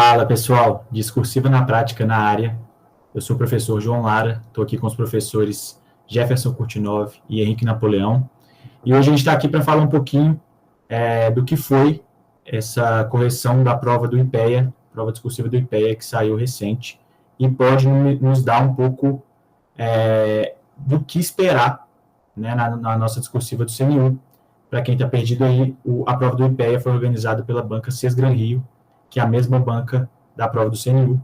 Fala, pessoal. Discursiva na prática na área. Eu sou o professor João Lara, estou aqui com os professores Jefferson Kurtinov e Henrique Napoleão. E hoje a gente está aqui para falar um pouquinho do que foi essa correção da prova do IPEA, prova discursiva do IPEA, que saiu recente, e pode nos dar um pouco do que esperar, né, na nossa discursiva do CNU. Para quem está perdido aí, a prova do IPEA foi organizada pela banca Sesgran Rio, que é a mesma banca da prova do CNU.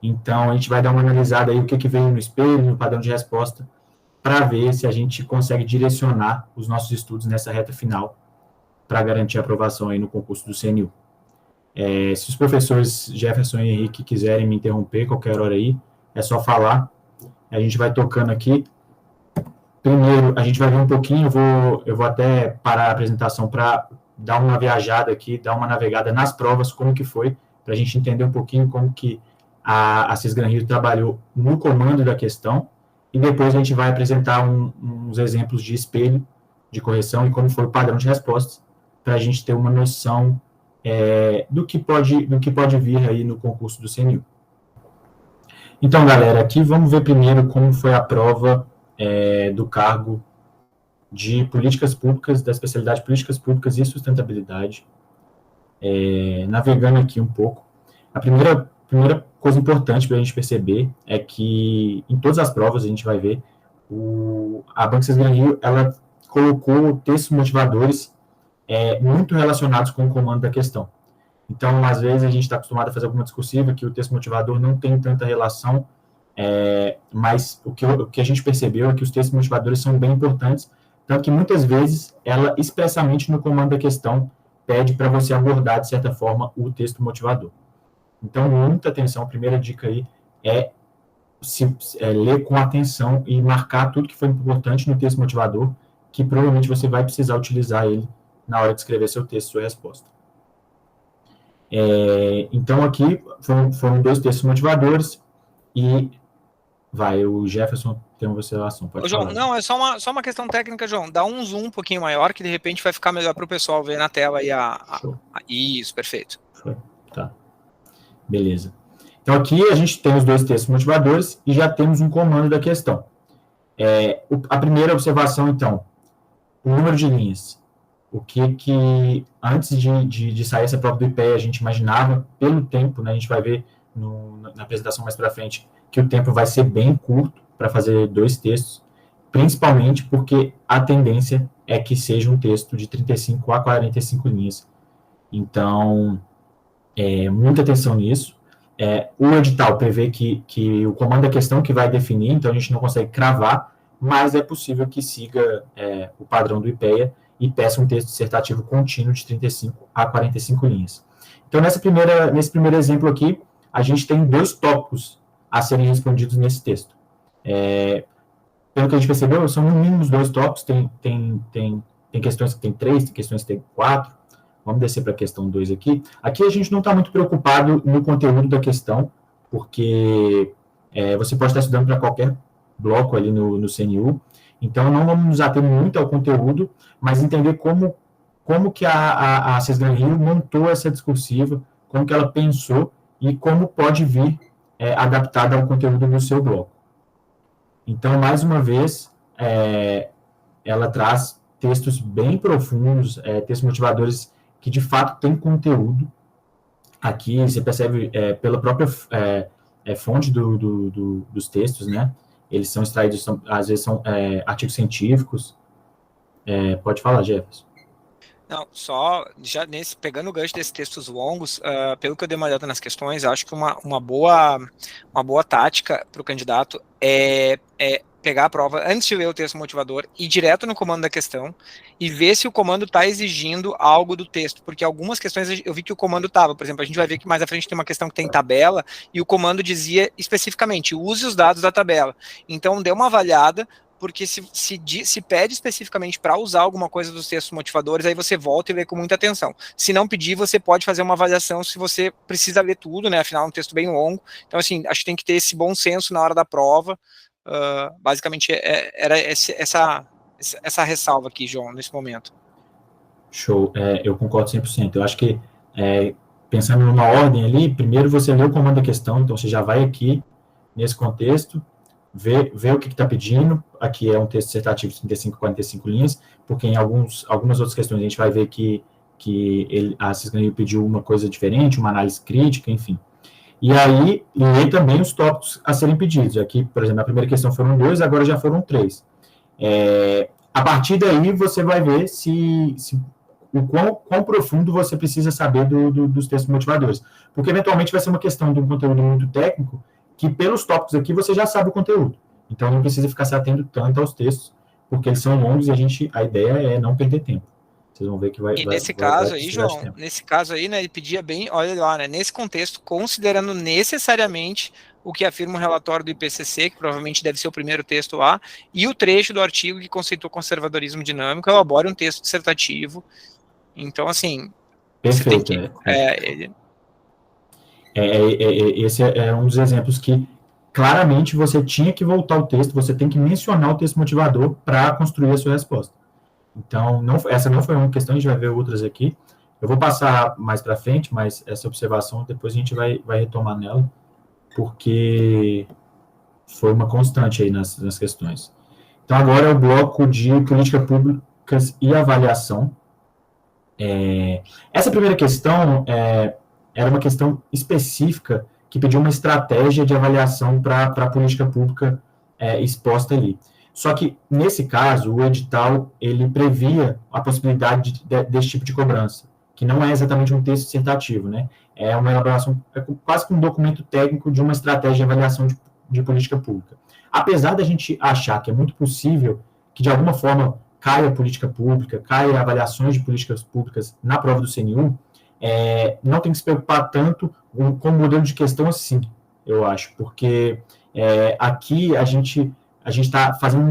Então, a gente vai dar uma analisada aí o que veio no espelho, no padrão de resposta, para ver se a gente consegue direcionar os nossos estudos nessa reta final para garantir a aprovação aí no concurso do CNU. Se os professores Jefferson e Henrique quiserem me interromper qualquer hora aí, é só falar. A gente vai tocando aqui. Primeiro, a gente vai ver um pouquinho, eu vou até parar a apresentação para dar uma viajada aqui, dar uma navegada nas provas, como que foi, para a gente entender um pouquinho como que a Sesgran Rio trabalhou no comando da questão, e depois a gente vai apresentar uns exemplos de espelho, de correção, e como foi o padrão de respostas, para a gente ter uma noção do que pode vir aí no concurso do CNU. Então, galera, aqui vamos ver primeiro como foi a prova do cargo de políticas públicas, da especialidade políticas públicas e sustentabilidade. Navegando aqui um pouco, a primeira coisa importante para a gente perceber é que em todas as provas a gente vai ver a Banca Sesgran Rio, ela colocou textos motivadores muito relacionados com o comando da questão. Então, às vezes, a gente está acostumado a fazer alguma discursiva que o texto motivador não tem tanta relação, mas o que a gente percebeu é que os textos motivadores são bem importantes, tanto que muitas vezes ela expressamente no comando da questão pede para você abordar, de certa forma, o texto motivador. Então, muita atenção, a primeira dica aí é ler com atenção e marcar tudo que foi importante no texto motivador, que provavelmente você vai precisar utilizar ele na hora de escrever seu texto, sua resposta. Então, aqui foram dois textos motivadores e o Jefferson tem uma observação. Pode João, falar. não, é só uma questão técnica, João. Dá um zoom um pouquinho maior, que de repente vai ficar melhor para o pessoal ver na tela aí Isso, perfeito. Foi. Tá. Beleza. Então, aqui a gente tem os dois textos motivadores e já temos um comando da questão. A primeira observação, então, o número de linhas. O que antes de sair essa prova do IPEA, a gente imaginava, pelo tempo, né, a gente vai ver na apresentação mais para frente, que o tempo vai ser bem curto para fazer dois textos, principalmente porque a tendência é que seja um texto de 35 a 45 linhas. Então, muita atenção nisso. O edital prevê que o comando da questão que vai definir, então a gente não consegue cravar, mas é possível que siga o padrão do IPEA e peça um texto dissertativo contínuo de 35 a 45 linhas. Então, nesse primeiro exemplo aqui, a gente tem dois tópicos a serem respondidos nesse texto. Pelo que a gente percebeu, são no mínimo dois tópicos, tem questões que tem 3, tem questões que tem 4. Vamos descer para a questão 2 aqui. Aqui a gente não está muito preocupado no conteúdo da questão, porque você pode estar estudando para qualquer bloco ali no CNU, então não vamos nos ater muito ao conteúdo, mas entender como que a Sesgran Rio montou essa discursiva, como que ela pensou e como pode vir adaptada ao conteúdo do seu bloco. Então, mais uma vez, ela traz textos bem profundos, textos motivadores que, de fato, têm conteúdo. Aqui, você percebe pela própria fonte dos textos, né? Eles são extraídos, às vezes são artigos científicos. Pode falar, Jefferson. Não, só já pegando o gancho desses textos longos, pelo que eu dei uma olhada nas questões, acho que uma boa tática para o candidato é pegar a prova antes de ler o texto motivador, ir direto no comando da questão e ver se o comando está exigindo algo do texto, porque algumas questões eu vi que o comando estava, por exemplo, a gente vai ver que mais à frente tem uma questão que tem tabela e o comando dizia especificamente, use os dados da tabela. Então, dê uma avaliada, porque se pede especificamente para usar alguma coisa dos textos motivadores, aí você volta e lê com muita atenção. Se não pedir, você pode fazer uma avaliação se você precisa ler tudo, né? Afinal, é um texto bem longo. Então, assim, acho que tem que ter esse bom senso na hora da prova. Basicamente, era essa ressalva aqui, João, nesse momento. Show. Eu concordo 100%. Eu acho que pensando numa ordem ali, primeiro você lê o comando da questão, então você já vai aqui, nesse contexto, vê o que está pedindo, aqui é um texto dissertativo de 35 a 45 linhas, porque em algumas outras questões a gente vai ver que a Cisgranil pediu uma coisa diferente, uma análise crítica, enfim. E aí, lê também os tópicos a serem pedidos. Aqui, por exemplo, a primeira questão foram 2, agora já foram 3. A partir daí, você vai ver o quão profundo você precisa saber dos textos motivadores. Porque, eventualmente, vai ser uma questão de um conteúdo muito técnico, que pelos tópicos aqui você já sabe o conteúdo. Então, não precisa ficar se atendo tanto aos textos, porque eles são longos e a ideia é não perder tempo. Vocês vão ver que vai. E nesse caso aí, João, nesse caso aí, né, ele pedia bem, olha lá, né, nesse contexto, considerando necessariamente o que afirma o relatório do IPCC, que provavelmente deve ser o primeiro texto lá, e o trecho do artigo que conceitua conservadorismo dinâmico, elabore um texto dissertativo. Então, assim, perfeito. Esse é um dos exemplos que claramente você tinha que voltar ao texto, você tem que mencionar o texto motivador para construir a sua resposta. Então, essa não foi uma questão, a gente vai ver outras aqui. Eu vou passar mais para frente, mas essa observação depois a gente vai retomar nela, porque foi uma constante aí nas questões. Então, agora é o bloco de políticas públicas e avaliação. Essa primeira questão era uma questão específica que pediu uma estratégia de avaliação para a política pública exposta ali. Só que, nesse caso, o edital, ele previa a possibilidade desse tipo de cobrança, que não é exatamente um texto dissertativo, né? É uma elaboração, quase que um documento técnico de uma estratégia de avaliação de política pública. Apesar da gente achar que é muito possível que, de alguma forma, caia a política pública, caia avaliações de políticas públicas na prova do CNU, não tem que se preocupar tanto com o modelo de questão assim, eu acho, porque aqui a gente está fazendo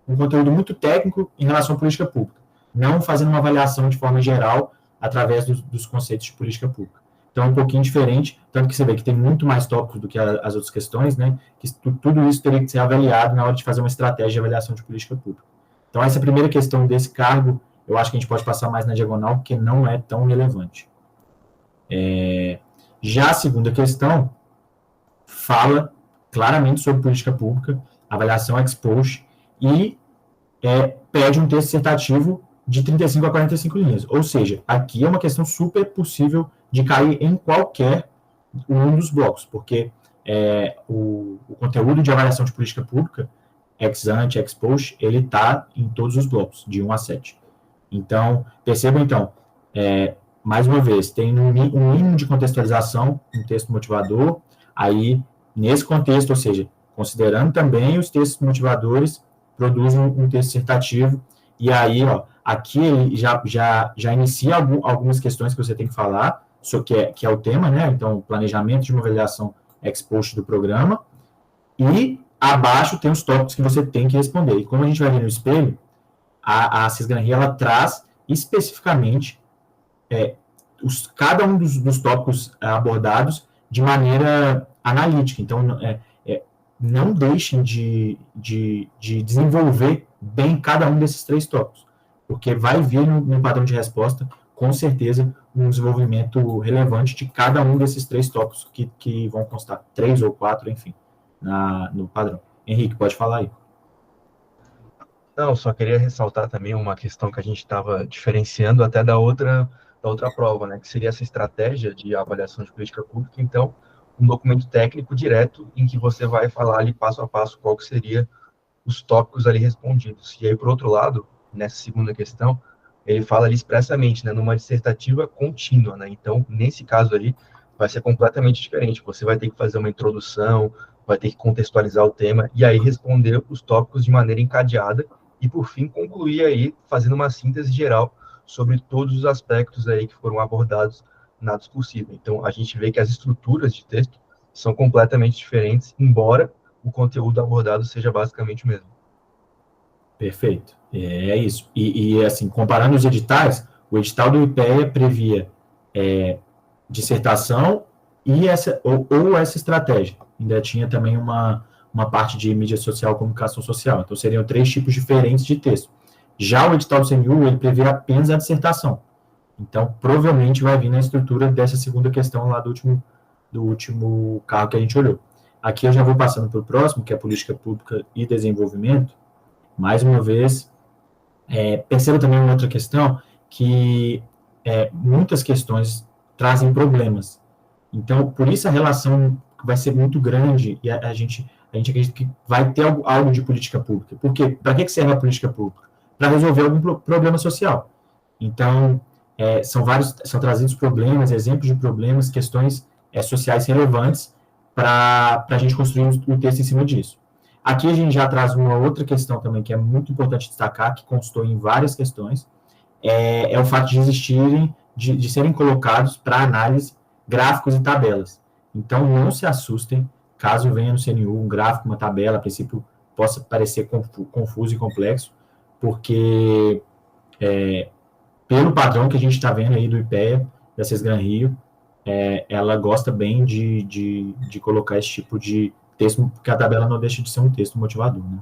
um conteúdo muito técnico em relação à política pública, não fazendo uma avaliação de forma geral através dos conceitos de política pública. Então, é um pouquinho diferente, tanto que você vê que tem muito mais tópicos do que as outras questões, né, que tudo isso teria que ser avaliado na hora de fazer uma estratégia de avaliação de política pública. Então, essa primeira questão desse cargo, eu acho que a gente pode passar mais na diagonal, porque não é tão relevante. Já a segunda questão fala claramente sobre política pública, avaliação ex post, e pede um texto dissertativo de 35 a 45 linhas. Ou seja, aqui é uma questão super possível de cair em qualquer um dos blocos, porque o conteúdo de avaliação de política pública, ex ante, ex post, ele está em todos os blocos, de 1 a 7. Então, percebam, mais uma vez, tem um mínimo de contextualização, um texto motivador, aí, nesse contexto, ou seja, considerando também os textos motivadores, produz um texto dissertativo, e aí, aqui ele já inicia algumas questões que você tem que falar, que é o tema, né? Então, planejamento de uma avaliação ex post do programa, e abaixo tem os tópicos que você tem que responder. E como a gente vai ver no espelho, a Cisgranil, ela traz especificamente cada um dos tópicos abordados de maneira analítica. Então, não deixem de desenvolver bem cada um desses 3 tópicos, porque vai vir no padrão de resposta, com certeza, um desenvolvimento relevante de cada um desses 3 tópicos que vão constar, 3 ou 4, enfim, no padrão. Henrique, pode falar aí. Não, só queria ressaltar também uma questão que a gente estava diferenciando até da outra prova, né, que seria essa estratégia de avaliação de política pública. Então, um documento técnico direto em que você vai falar ali passo a passo qual que seria os tópicos ali respondidos. E aí, por outro lado, nessa segunda questão, ele fala ali expressamente, né, numa dissertativa contínua, né? Então, nesse caso ali, vai ser completamente diferente. Você vai ter que fazer uma introdução, vai ter que contextualizar o tema e aí responder os tópicos de maneira encadeada e, por fim, concluir aí fazendo uma síntese geral sobre todos os aspectos aí que foram abordados na discursiva. Então, a gente vê que as estruturas de texto são completamente diferentes, embora o conteúdo abordado seja basicamente o mesmo. Perfeito. É isso. E assim, comparando os editais, o edital do IPEA previa dissertação e essa estratégia. Ainda tinha também uma parte de mídia social, comunicação social. Então, seriam 3 tipos diferentes de texto. Já o edital do CNU, ele prevê apenas a dissertação. Então, provavelmente vai vir na estrutura dessa segunda questão lá do último carro que a gente olhou. Aqui eu já vou passando para o próximo, que é política pública e desenvolvimento. Mais uma vez, perceba também uma outra questão, que muitas questões trazem problemas. Então, por isso a relação vai ser muito grande e a gente acredita que vai ter algo de política pública. Por quê? Para que serve a política pública? Para resolver algum problema social. Então, são trazidos problemas, exemplos de problemas, questões sociais relevantes para a gente construir um texto em cima disso. Aqui a gente já traz uma outra questão também que é muito importante destacar, que constou em várias questões, é o fato de existirem, de serem colocados para análise gráficos e tabelas. Então, não se assustem caso venha no CNU um gráfico, uma tabela, a princípio possa parecer confuso e complexo, porque pelo padrão que a gente está vendo aí do IPEA, da Sesgran Rio, ela gosta bem de colocar esse tipo de texto, porque a tabela não deixa de ser um texto motivador, né?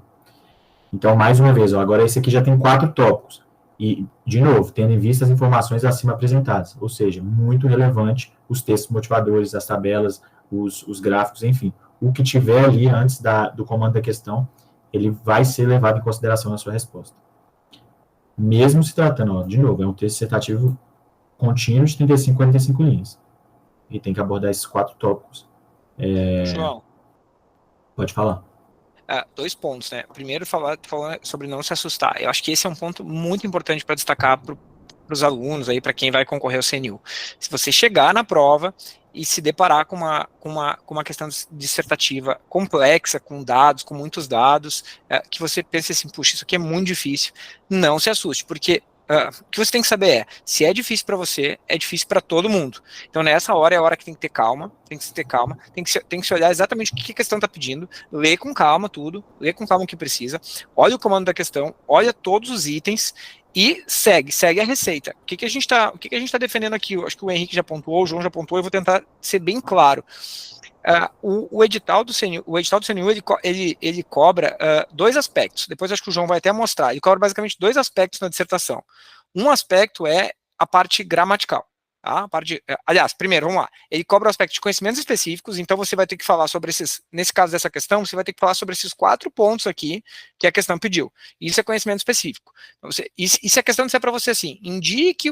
Então, mais uma vez, agora esse aqui já tem 4 tópicos. E, de novo, tendo em vista as informações acima apresentadas, ou seja, muito relevante os textos motivadores, as tabelas, os gráficos, enfim. O que tiver ali antes do comando da questão, ele vai ser levado em consideração na sua resposta. Mesmo se tratando, de novo, é um texto dissertativo contínuo de 35 a 45 linhas. E tem que abordar esses 4 tópicos. João. Pode falar. 2 pontos, né? Primeiro, falar sobre não se assustar. Eu acho que esse é um ponto muito importante para destacar para os alunos, para quem vai concorrer ao CNU. Se você chegar na prova e se deparar com uma questão dissertativa complexa, com dados, com muitos dados, que você pense assim, puxa, isso aqui é muito difícil, não se assuste, porque o que você tem que saber se é difícil para você, é difícil para todo mundo. Então, nessa hora é a hora que tem que ter calma, tem que se olhar exatamente o que a questão está pedindo, ler com calma tudo, ler com calma o que precisa, olha o comando da questão, olha todos os itens e segue a receita. O que a gente está defendendo aqui? Eu acho que o Henrique já pontuou, o João já pontuou, eu vou tentar ser bem claro. O edital do CNU, ele cobra 2 aspectos, depois acho que o João vai até mostrar, ele cobra basicamente 2 aspectos na dissertação. Um aspecto é a parte gramatical, tá? Aliás, primeiro, vamos lá, ele cobra o aspecto de conhecimentos específicos, então você vai ter que falar sobre nesse caso dessa questão, você vai ter que falar sobre esses 4 pontos aqui, que a questão pediu. Isso é conhecimento específico. Então, e se a questão disser para você assim, indique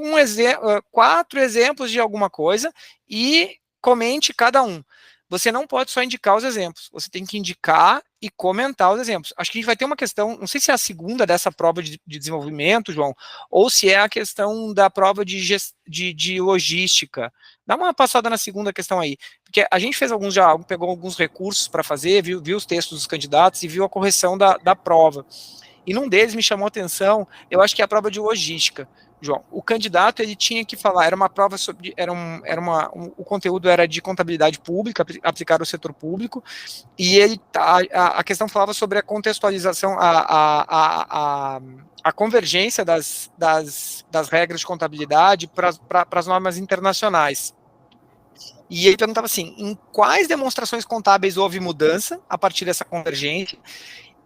4 exemplos de alguma coisa e comente cada um. Você não pode só indicar os exemplos, você tem que indicar e comentar os exemplos. Acho que a gente vai ter uma questão, não sei se é a segunda dessa prova de desenvolvimento, João, ou se é a questão da prova de logística. Dá uma passada na segunda questão aí, porque a gente fez pegou alguns recursos para fazer, viu os textos dos candidatos e viu a correção da prova. E num deles me chamou a atenção, eu acho que é a prova de logística. João, o candidato ele tinha que falar, era uma prova sobre, o conteúdo era de contabilidade pública, aplicar ao setor público, e a questão falava sobre a contextualização, a convergência das regras de contabilidade para as normas internacionais. E ele perguntava assim, em quais demonstrações contábeis houve mudança a partir dessa convergência,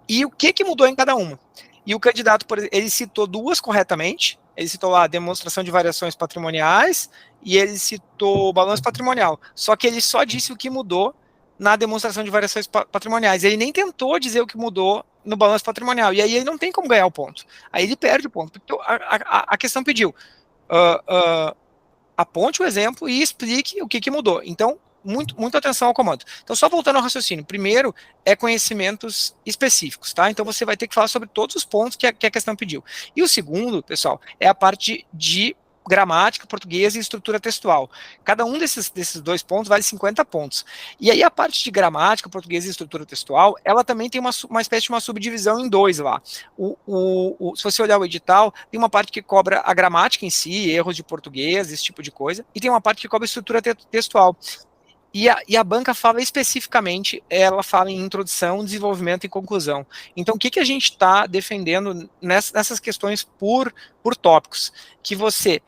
e o que mudou em cada uma. E o candidato, por exemplo, ele citou 2 corretamente, ele citou lá a demonstração de variações patrimoniais e ele citou o balanço patrimonial. Só que ele só disse o que mudou na demonstração de variações patrimoniais. Ele nem tentou dizer o que mudou no balanço patrimonial. E aí ele não tem como ganhar o ponto. Aí ele perde o ponto. Porque a questão pediu aponte o exemplo e explique o que mudou. Então, muita atenção ao comando. Então, só voltando ao raciocínio. Primeiro, é conhecimentos específicos, tá? Então, você vai ter que falar sobre todos os pontos que a questão pediu. E o segundo, pessoal, é a parte de gramática, português e estrutura textual. Cada um desses 2 pontos vale 50 pontos. E aí, a parte de gramática, português e estrutura textual, ela também tem uma espécie de uma subdivisão em 2 lá. Se você olhar o edital, tem uma parte que cobra a gramática em si, erros de português, esse tipo de coisa, e tem uma parte que cobra a estrutura textual. E a banca fala especificamente, ela fala em introdução, desenvolvimento e conclusão. Então, o que a gente está defendendo nessas questões por tópicos? Que você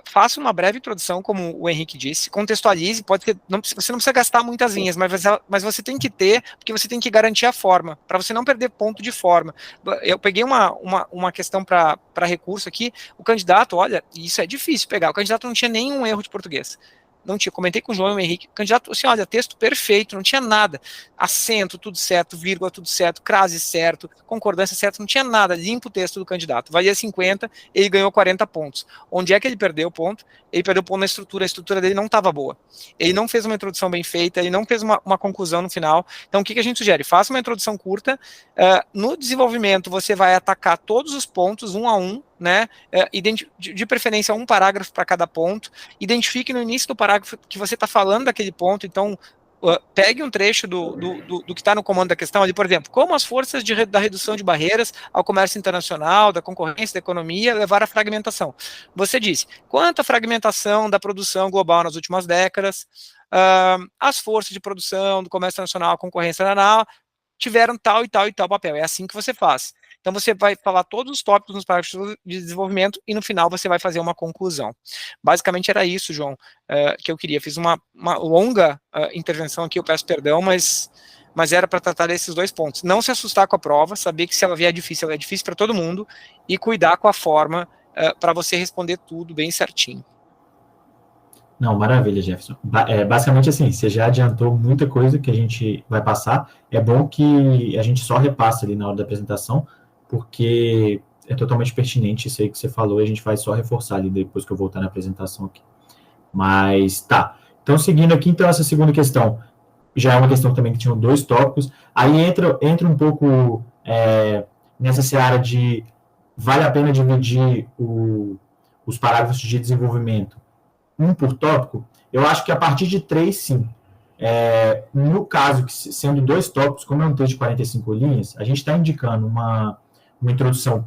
faça uma breve introdução, como o Henrique disse, contextualize, você não precisa gastar muitas linhas, mas você tem que ter, porque você tem que garantir a forma, para você não perder ponto de forma. Eu peguei uma questão para recurso aqui, o candidato, olha, isso é difícil pegar, o candidato não tinha nenhum erro de português. Não tinha, comentei com o João e o Henrique, o candidato, assim, olha, texto perfeito, não tinha nada, acento, tudo certo, vírgula, tudo certo, crase certo, concordância certa, não tinha nada, limpo o texto do candidato, valia 50, ele ganhou 40 pontos. Onde é que ele perdeu o ponto? Ele perdeu o ponto na estrutura, a estrutura dele não estava boa, ele não fez uma introdução bem feita, ele não fez uma conclusão no final. Então o que a gente sugere? Faça uma introdução curta, no desenvolvimento você vai atacar todos os pontos, um a um, né, de preferência um parágrafo para cada ponto, identifique no início do parágrafo que você está falando daquele ponto, então pegue um trecho do que está no comando da questão ali, por exemplo, como as forças da redução de barreiras ao comércio internacional, da concorrência, da economia, levaram à fragmentação. Você disse, quanto à fragmentação da produção global nas últimas décadas, as forças de produção do comércio internacional, concorrência internacional, tiveram tal e tal e tal papel. É assim que você faz. Então, você vai falar todos os tópicos nos parágrafos de desenvolvimento e, no final, você vai fazer uma conclusão. Basicamente, era isso, João, que eu queria. Fiz uma longa intervenção aqui, eu peço perdão, mas era para tratar desses dois pontos. Não se assustar com a prova, saber que se ela vier difícil, ela é difícil para todo mundo, e cuidar com a forma para você responder tudo bem certinho. Não, maravilha, Jefferson. Basicamente assim, você já adiantou muita coisa que a gente vai passar. É bom que a gente só repasse ali na hora da apresentação, porque é totalmente pertinente isso aí que você falou, e a gente vai só reforçar ali depois que eu voltar na apresentação aqui. Mas, tá. Então, seguindo aqui, então, essa segunda questão, já é uma questão também que tinha dois tópicos, aí entra um pouco nessa seara de vale a pena dividir os parágrafos de desenvolvimento um por tópico. Eu acho que a partir de 3, sim. No caso, sendo 2 tópicos, como é um texto de 45 linhas, a gente está indicando uma introdução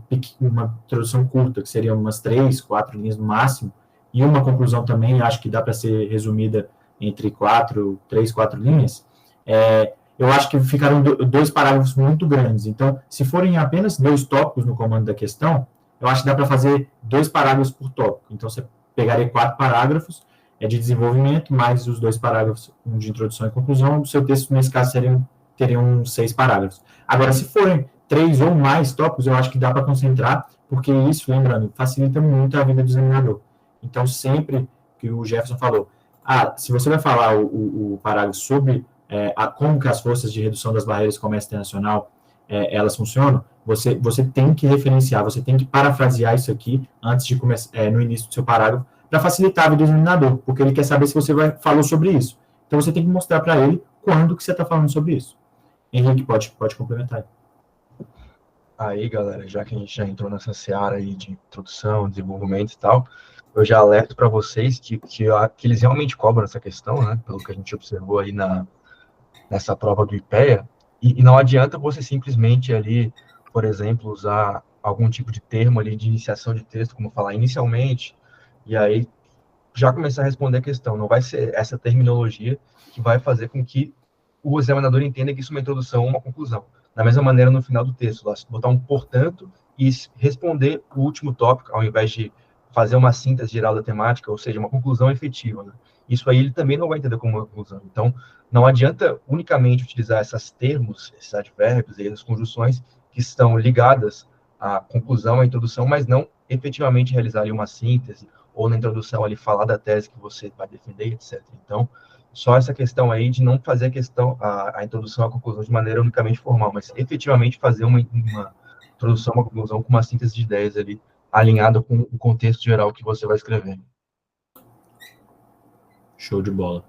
curta, que seria umas 3, 4 linhas no máximo, e uma conclusão também, acho que dá para ser resumida entre 3, 4 linhas. Eu acho que ficaram 2 parágrafos muito grandes. Então, se forem apenas 2 tópicos no comando da questão, eu acho que dá para fazer 2 parágrafos por tópico. Então, você pegaria 4 parágrafos de desenvolvimento, mais os 2 parágrafos, um de introdução e conclusão, o seu texto, nesse caso, teriam 6 parágrafos. Agora, se forem 3 ou mais tópicos, eu acho que dá para concentrar, porque isso, lembrando, facilita muito a vida do examinador. Então, sempre que o Jefferson falou, se você vai falar o parágrafo sobre como que as forças de redução das barreiras do comércio internacional, elas funcionam, você tem que referenciar, você tem que parafrasear isso aqui antes de começar, no início do seu parágrafo, para facilitar a vida do examinador, porque ele quer saber se você falou sobre isso. Então, você tem que mostrar para ele quando que você está falando sobre isso. Henrique, pode complementar. Aí, galera, já que a gente já entrou nessa seara aí de introdução, desenvolvimento e tal, eu já alerto para vocês que eles realmente cobram essa questão, né, pelo que a gente observou aí nessa prova do IPEA, e não adianta você simplesmente ali, por exemplo, usar algum tipo de termo ali de iniciação de texto, como falar inicialmente, e aí já começar a responder a questão. Não vai ser essa terminologia que vai fazer com que o examinador entenda que isso é uma introdução ou uma conclusão. Da mesma maneira, no final do texto, botar um portanto e responder o último tópico, ao invés de fazer uma síntese geral da temática, ou seja, uma conclusão efetiva, né? Isso aí ele também não vai entender como uma conclusão. Então, não adianta unicamente utilizar esses termos, esses advérbios e as conjunções que estão ligadas à conclusão, à introdução, mas não efetivamente realizar ali uma síntese, ou na introdução ali falar da tese que você vai defender, etc. Então, só essa questão aí de não fazer a introdução à conclusão de maneira unicamente formal, mas efetivamente fazer uma introdução, uma conclusão com uma síntese de ideias ali, alinhada com o contexto geral que você vai escrever. Show de bola.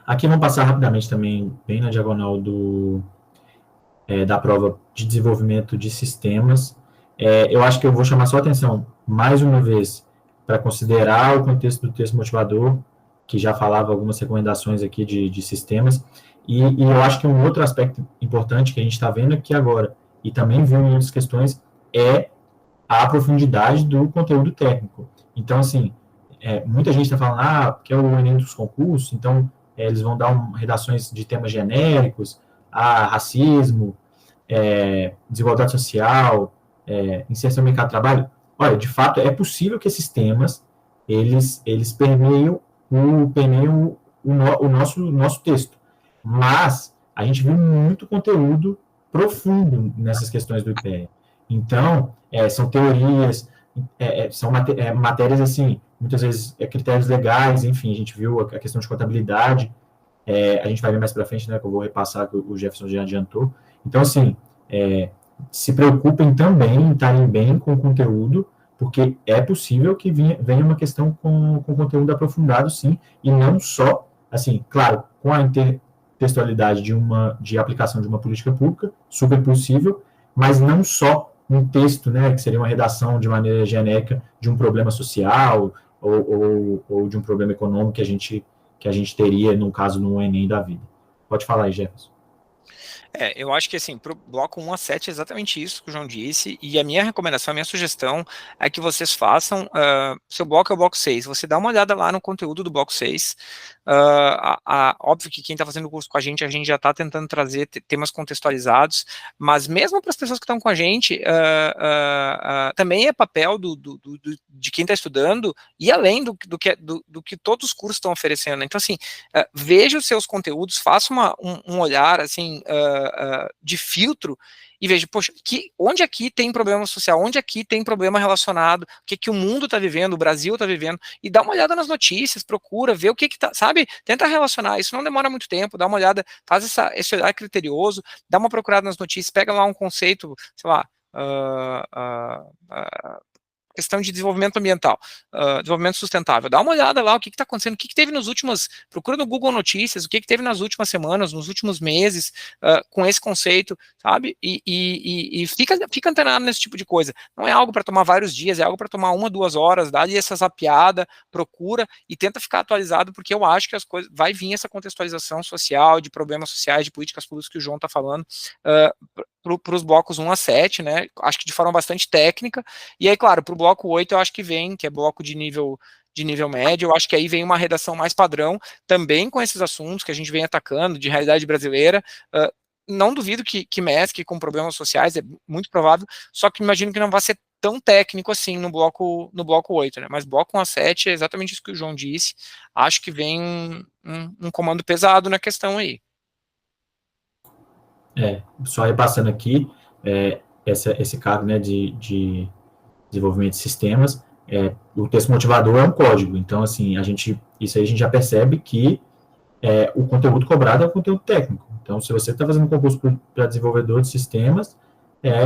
Aqui vamos passar rapidamente também, bem na diagonal da prova de desenvolvimento de sistemas. Eu acho que eu vou chamar só a atenção, mais uma vez, para considerar o contexto do texto motivador, que já falava algumas recomendações aqui de sistemas, e eu acho que um outro aspecto importante que a gente está vendo aqui agora, e também viu em outras questões, é a profundidade do conteúdo técnico. Então, assim, muita gente está falando, porque é o Enem dos concursos, então eles vão dar redações de temas genéricos, racismo, desigualdade social, inserção no mercado de trabalho. Olha, de fato, é possível que esses temas eles permeiam o nosso texto. Mas a gente viu muito conteúdo profundo nessas questões do IPEA. Então, são teorias, são matérias, assim, muitas vezes critérios legais, enfim, a gente viu a questão de contabilidade, a gente vai ver mais para frente, né, que eu vou repassar, que o Jefferson já adiantou. Então, assim, se preocupem também em estarem bem com o conteúdo, porque é possível que venha uma questão com conteúdo aprofundado, sim, e não só, assim, claro, com a intertextualidade de aplicação de uma política pública, super possível, mas não só um texto, né, que seria uma redação de maneira genérica de um problema social ou de um problema econômico que a gente teria, no caso, no Enem da vida. Pode falar aí, Jefferson. Eu acho que assim, para o bloco 1 a 7 é exatamente isso que o João disse, e a minha recomendação, a minha sugestão é que vocês façam, seu bloco é o bloco 6, você dá uma olhada lá no conteúdo do bloco 6, óbvio que quem está fazendo o curso com a gente já está tentando trazer temas contextualizados, mas mesmo para as pessoas que estão com a gente, também é papel de quem está estudando, e além do que todos os cursos estão oferecendo. Então, assim, veja os seus conteúdos, faça um olhar, assim, de filtro, e veja, poxa, onde aqui tem problema social, onde aqui tem problema relacionado, o que o mundo está vivendo, o Brasil está vivendo, e dá uma olhada nas notícias, procura, vê o que tá, sabe, tenta relacionar, isso não demora muito tempo, dá uma olhada, faz esse olhar criterioso, dá uma procurada nas notícias, pega lá um conceito, sei lá, questão de desenvolvimento ambiental, desenvolvimento sustentável. Dá uma olhada lá o que está acontecendo, o que teve nos últimos, procura no Google Notícias, o que teve nas últimas semanas, nos últimos meses, com esse conceito, sabe? E fica antenado nesse tipo de coisa. Não é algo para tomar vários dias, é algo para tomar 1, 2 horas, dá ali essa zapeada, procura e tenta ficar atualizado, porque eu acho que as coisas, vai vir essa contextualização social, de problemas sociais, de políticas públicas que o João está falando, para os blocos 1 a 7, né? Acho que de forma bastante técnica. E aí, claro, para o bloco 8 eu acho que vem, que é bloco de nível médio, eu acho que aí vem uma redação mais padrão, também com esses assuntos que a gente vem atacando, de realidade brasileira. Não duvido que mescle com problemas sociais, é muito provável, só que imagino que não vai ser tão técnico assim no bloco 8, né? Mas bloco 1 a 7 é exatamente isso que o João disse. Acho que vem um comando pesado na questão aí. Só repassando aqui, esse cargo, né, de desenvolvimento de sistemas, o texto motivador é um código, então, assim, isso aí a gente já percebe que o conteúdo cobrado é o conteúdo técnico. Então, se você está fazendo um concurso para desenvolvedor de sistemas,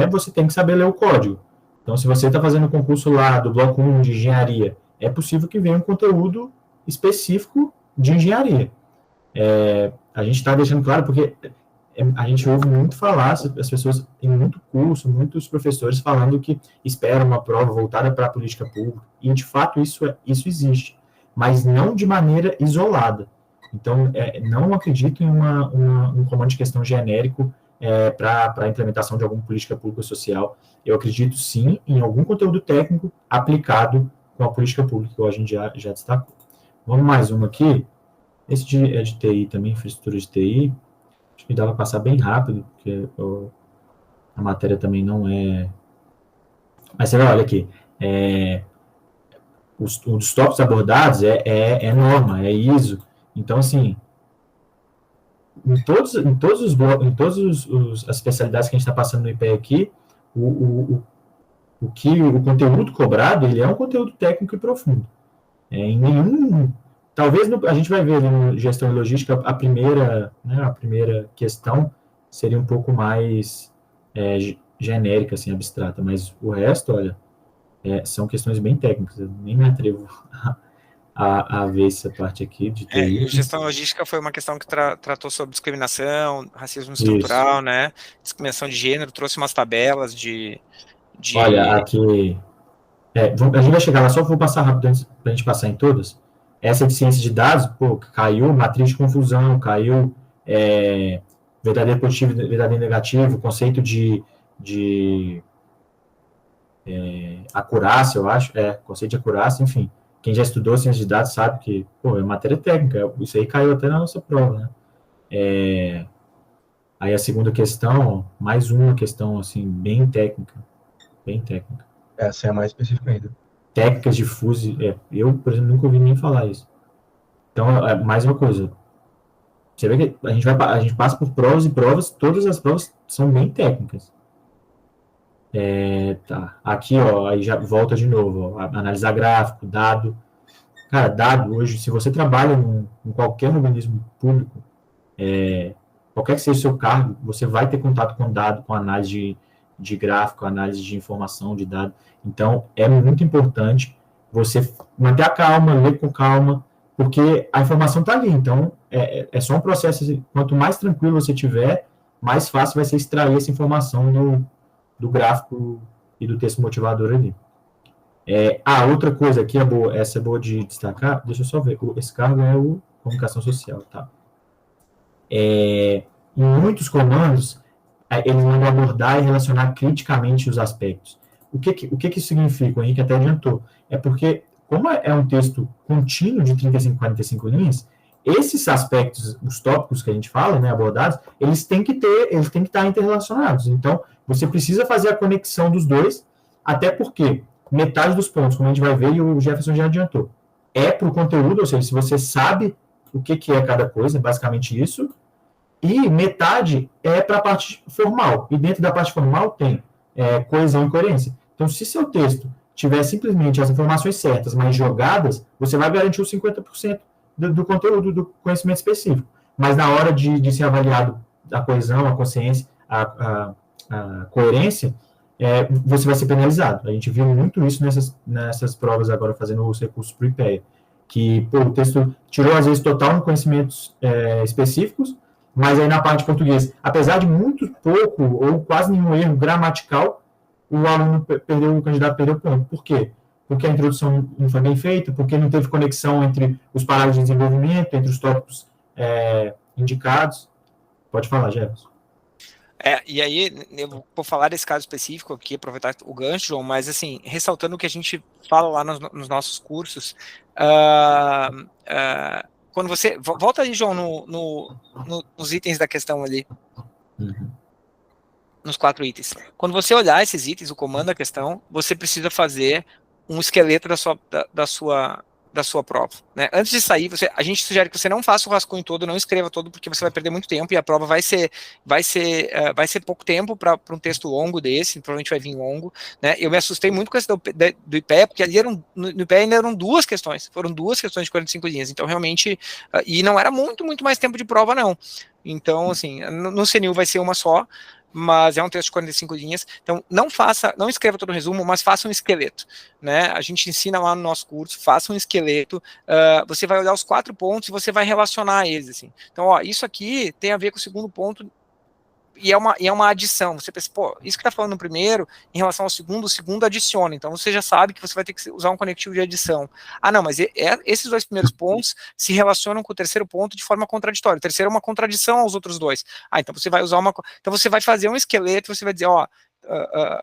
você tem que saber ler o código. Então, se você está fazendo um concurso lá do bloco 1 de engenharia, é possível que venha um conteúdo específico de engenharia. A gente está deixando claro, porque a gente ouve muito falar, as pessoas têm muito curso, muitos professores falando que esperam uma prova voltada para a política pública, e de fato isso existe, mas não de maneira isolada. Então, não acredito em um comando de questão genérico para a implementação de alguma política pública social. Eu acredito sim em algum conteúdo técnico aplicado com a política pública, que a gente já destacou. Vamos mais uma aqui. Esse é de TI também, infraestrutura de TI. Acho que dá para passar bem rápido, porque a matéria também não é... Mas você olha aqui, os tópicos abordados é norma, é ISO. Então, assim, em todas as especialidades que a gente está passando no IPE aqui, o conteúdo cobrado, ele é um conteúdo técnico e profundo. Em nenhum... Talvez a gente vai ver ali no gestão e logística, a primeira questão seria um pouco mais genérica, assim, abstrata, mas o resto, olha, são questões bem técnicas, eu nem me atrevo a ver essa parte aqui de TI. Gestão logística foi uma questão que tratou sobre discriminação, racismo estrutural, isso, né? Discriminação de gênero, trouxe umas tabelas de... Olha, aqui... a gente vai chegar lá, só vou passar rápido antes para a gente passar em todas. Essa de ciência de dados, caiu matriz de confusão, caiu verdadeiro positivo e verdadeiro negativo, conceito de acurácia, eu acho, conceito de acurácia, enfim. Quem já estudou ciência de dados sabe que, é matéria técnica, isso aí caiu até na nossa prova, né? Aí a segunda questão, mais uma questão, assim, bem técnica. Essa é a mais específica ainda. técnicas de fuse, eu, por exemplo, nunca ouvi nem falar isso. Então, mais uma coisa, você vê que a gente passa por provas e provas, todas as provas são bem técnicas. Tá. Aqui, ó, aí já volta de novo, ó, analisar gráfico, dado. Cara, dado hoje, se você trabalha em qualquer organismo público, qualquer que seja o seu cargo, você vai ter contato com dado, com análise de gráfico, análise de informação, de dado. Então, é muito importante você manter a calma, ler com calma, porque a informação está ali. Então, é só um processo. Quanto mais tranquilo você tiver, mais fácil vai ser extrair essa informação do gráfico e do texto motivador ali. Outra coisa aqui essa é boa de destacar, deixa eu só ver, esse cargo é o comunicação social, tá? Em muitos comandos, eles vão abordar e relacionar criticamente os aspectos. O que isso significa? O Henrique até adiantou. É porque, como é um texto contínuo de 35, 45 linhas, esses aspectos, os tópicos que a gente fala, né, abordados, eles têm que estar interrelacionados. Então, você precisa fazer a conexão dos dois, até porque metade dos pontos, como a gente vai ver, e o Jefferson já adiantou, é para o conteúdo, ou seja, se você sabe o que é cada coisa, basicamente isso, e metade é para a parte formal. E dentro da parte formal tem coesão e coerência. Então, se seu texto tiver simplesmente as informações certas, mas jogadas, você vai garantir os 50% do conteúdo, do conhecimento específico. Mas na hora de ser avaliado a coesão, a consciência, a coerência, você vai ser penalizado. A gente viu muito isso nessas provas agora, fazendo os recursos para o IPEA, que o texto tirou, às vezes, total em conhecimentos específicos, mas aí na parte de português, apesar de muito pouco ou quase nenhum erro gramatical, o candidato perdeu ponto. Por quê? Porque a introdução não foi bem feita, porque não teve conexão entre os parágrafos de desenvolvimento, entre os tópicos indicados. Pode falar, Jefferson. E aí, eu vou falar desse caso específico aqui, aproveitar o gancho, João, mas assim, ressaltando o que a gente fala lá nos nossos cursos, quando você... Volta aí, João, nos itens da questão ali. Uhum. Nos 4 itens. Quando você olhar esses itens, o comando da questão, você precisa fazer um esqueleto da sua prova. Né? Antes de sair, a gente sugere que você não faça o rascunho todo, não escreva todo, porque você vai perder muito tempo e a prova vai ser pouco tempo para um texto longo desse, provavelmente vai vir longo. Né? Eu me assustei muito com esse do IPEA, porque ali no IPEA ainda eram 2 questões, foram 2 questões de 45 linhas, então realmente, e não era muito mais tempo de prova, não. Então, assim, no CNU vai ser uma só, mas é um texto de 45 linhas, então não escreva todo o resumo, mas faça um esqueleto, né? A gente ensina lá no nosso curso, faça um esqueleto, você vai olhar os 4 pontos e você vai relacionar eles, assim. Então, ó, isso aqui tem a ver com o segundo ponto, e é uma adição. Você pensa, pô, isso que está falando no primeiro, em relação ao segundo, o segundo adiciona. Então você já sabe que você vai ter que usar um conectivo de adição. Ah, não, mas esses 2 primeiros pontos se relacionam com o terceiro ponto de forma contraditória. O terceiro é uma contradição aos outros 2. Então você vai usar então você vai fazer um esqueleto, você vai dizer, ó,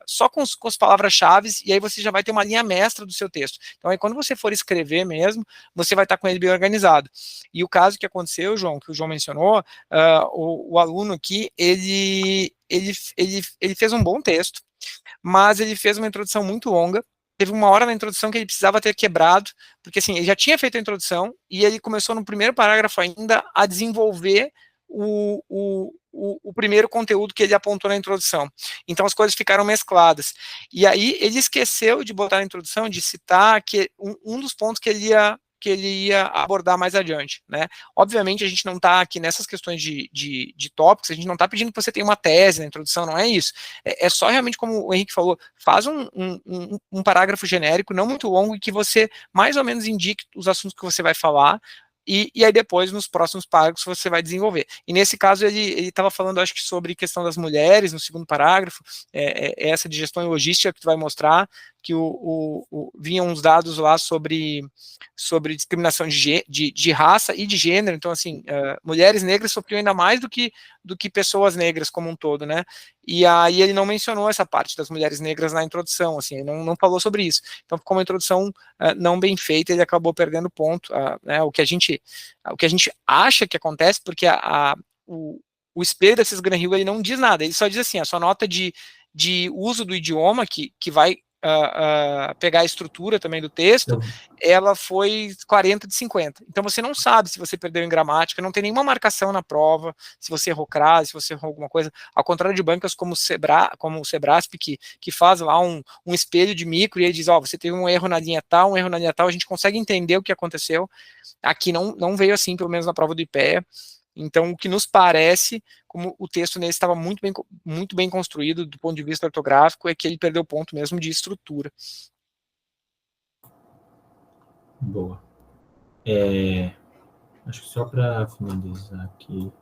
só com as palavras-chave, e aí você já vai ter uma linha mestra do seu texto. Então aí quando você for escrever mesmo, você vai estar com ele bem organizado. E o caso que aconteceu, João, que o João mencionou, o aluno aqui, ele fez um bom texto, mas ele fez uma introdução muito longa. Teve uma hora na introdução que ele precisava ter quebrado, porque assim, ele já tinha feito a introdução, e ele começou no primeiro parágrafo ainda a desenvolver o primeiro conteúdo que ele apontou na introdução. Então as coisas ficaram mescladas. E aí ele esqueceu de botar na introdução, de citar que um dos pontos que ele ia abordar mais adiante, né? Obviamente a gente não está aqui nessas questões de tópicos, a gente não está pedindo que você tenha uma tese na introdução, não é isso. É só realmente, como o Henrique falou, faz um parágrafo genérico, não muito longo, e que você mais ou menos indique os assuntos que você vai falar, e aí depois, nos próximos parágrafos, você vai desenvolver. E nesse caso, ele estava falando, acho que, sobre questão das mulheres, no segundo parágrafo, essa de gestão e logística que tu vai mostrar, que vinham uns dados lá sobre discriminação de raça e de gênero. Então, assim, mulheres negras sofriam ainda mais do que pessoas negras como um todo, né? E aí ele não mencionou essa parte das mulheres negras na introdução, assim, ele não falou sobre isso. Então, ficou uma introdução não bem feita, ele acabou perdendo ponto, né? O que a gente acha que acontece, porque o espelho da Cisgran Hill, ele não diz nada, ele só diz assim, a sua nota de uso do idioma, que vai pegar a estrutura também do texto, ela foi 40 de 50. Então você não sabe se você perdeu em gramática, não tem nenhuma marcação na prova, se você errou crase, se você errou alguma coisa, ao contrário de bancas como o Sebrasp, que faz lá um espelho de micro e ele diz, você teve um erro na linha tal, a gente consegue entender o que aconteceu. Aqui não veio assim, pelo menos na prova do IPEA. Então, o que nos parece, como o texto nele estava muito bem construído do ponto de vista ortográfico, é que ele perdeu ponto mesmo de estrutura. Boa. Acho que só para finalizar aqui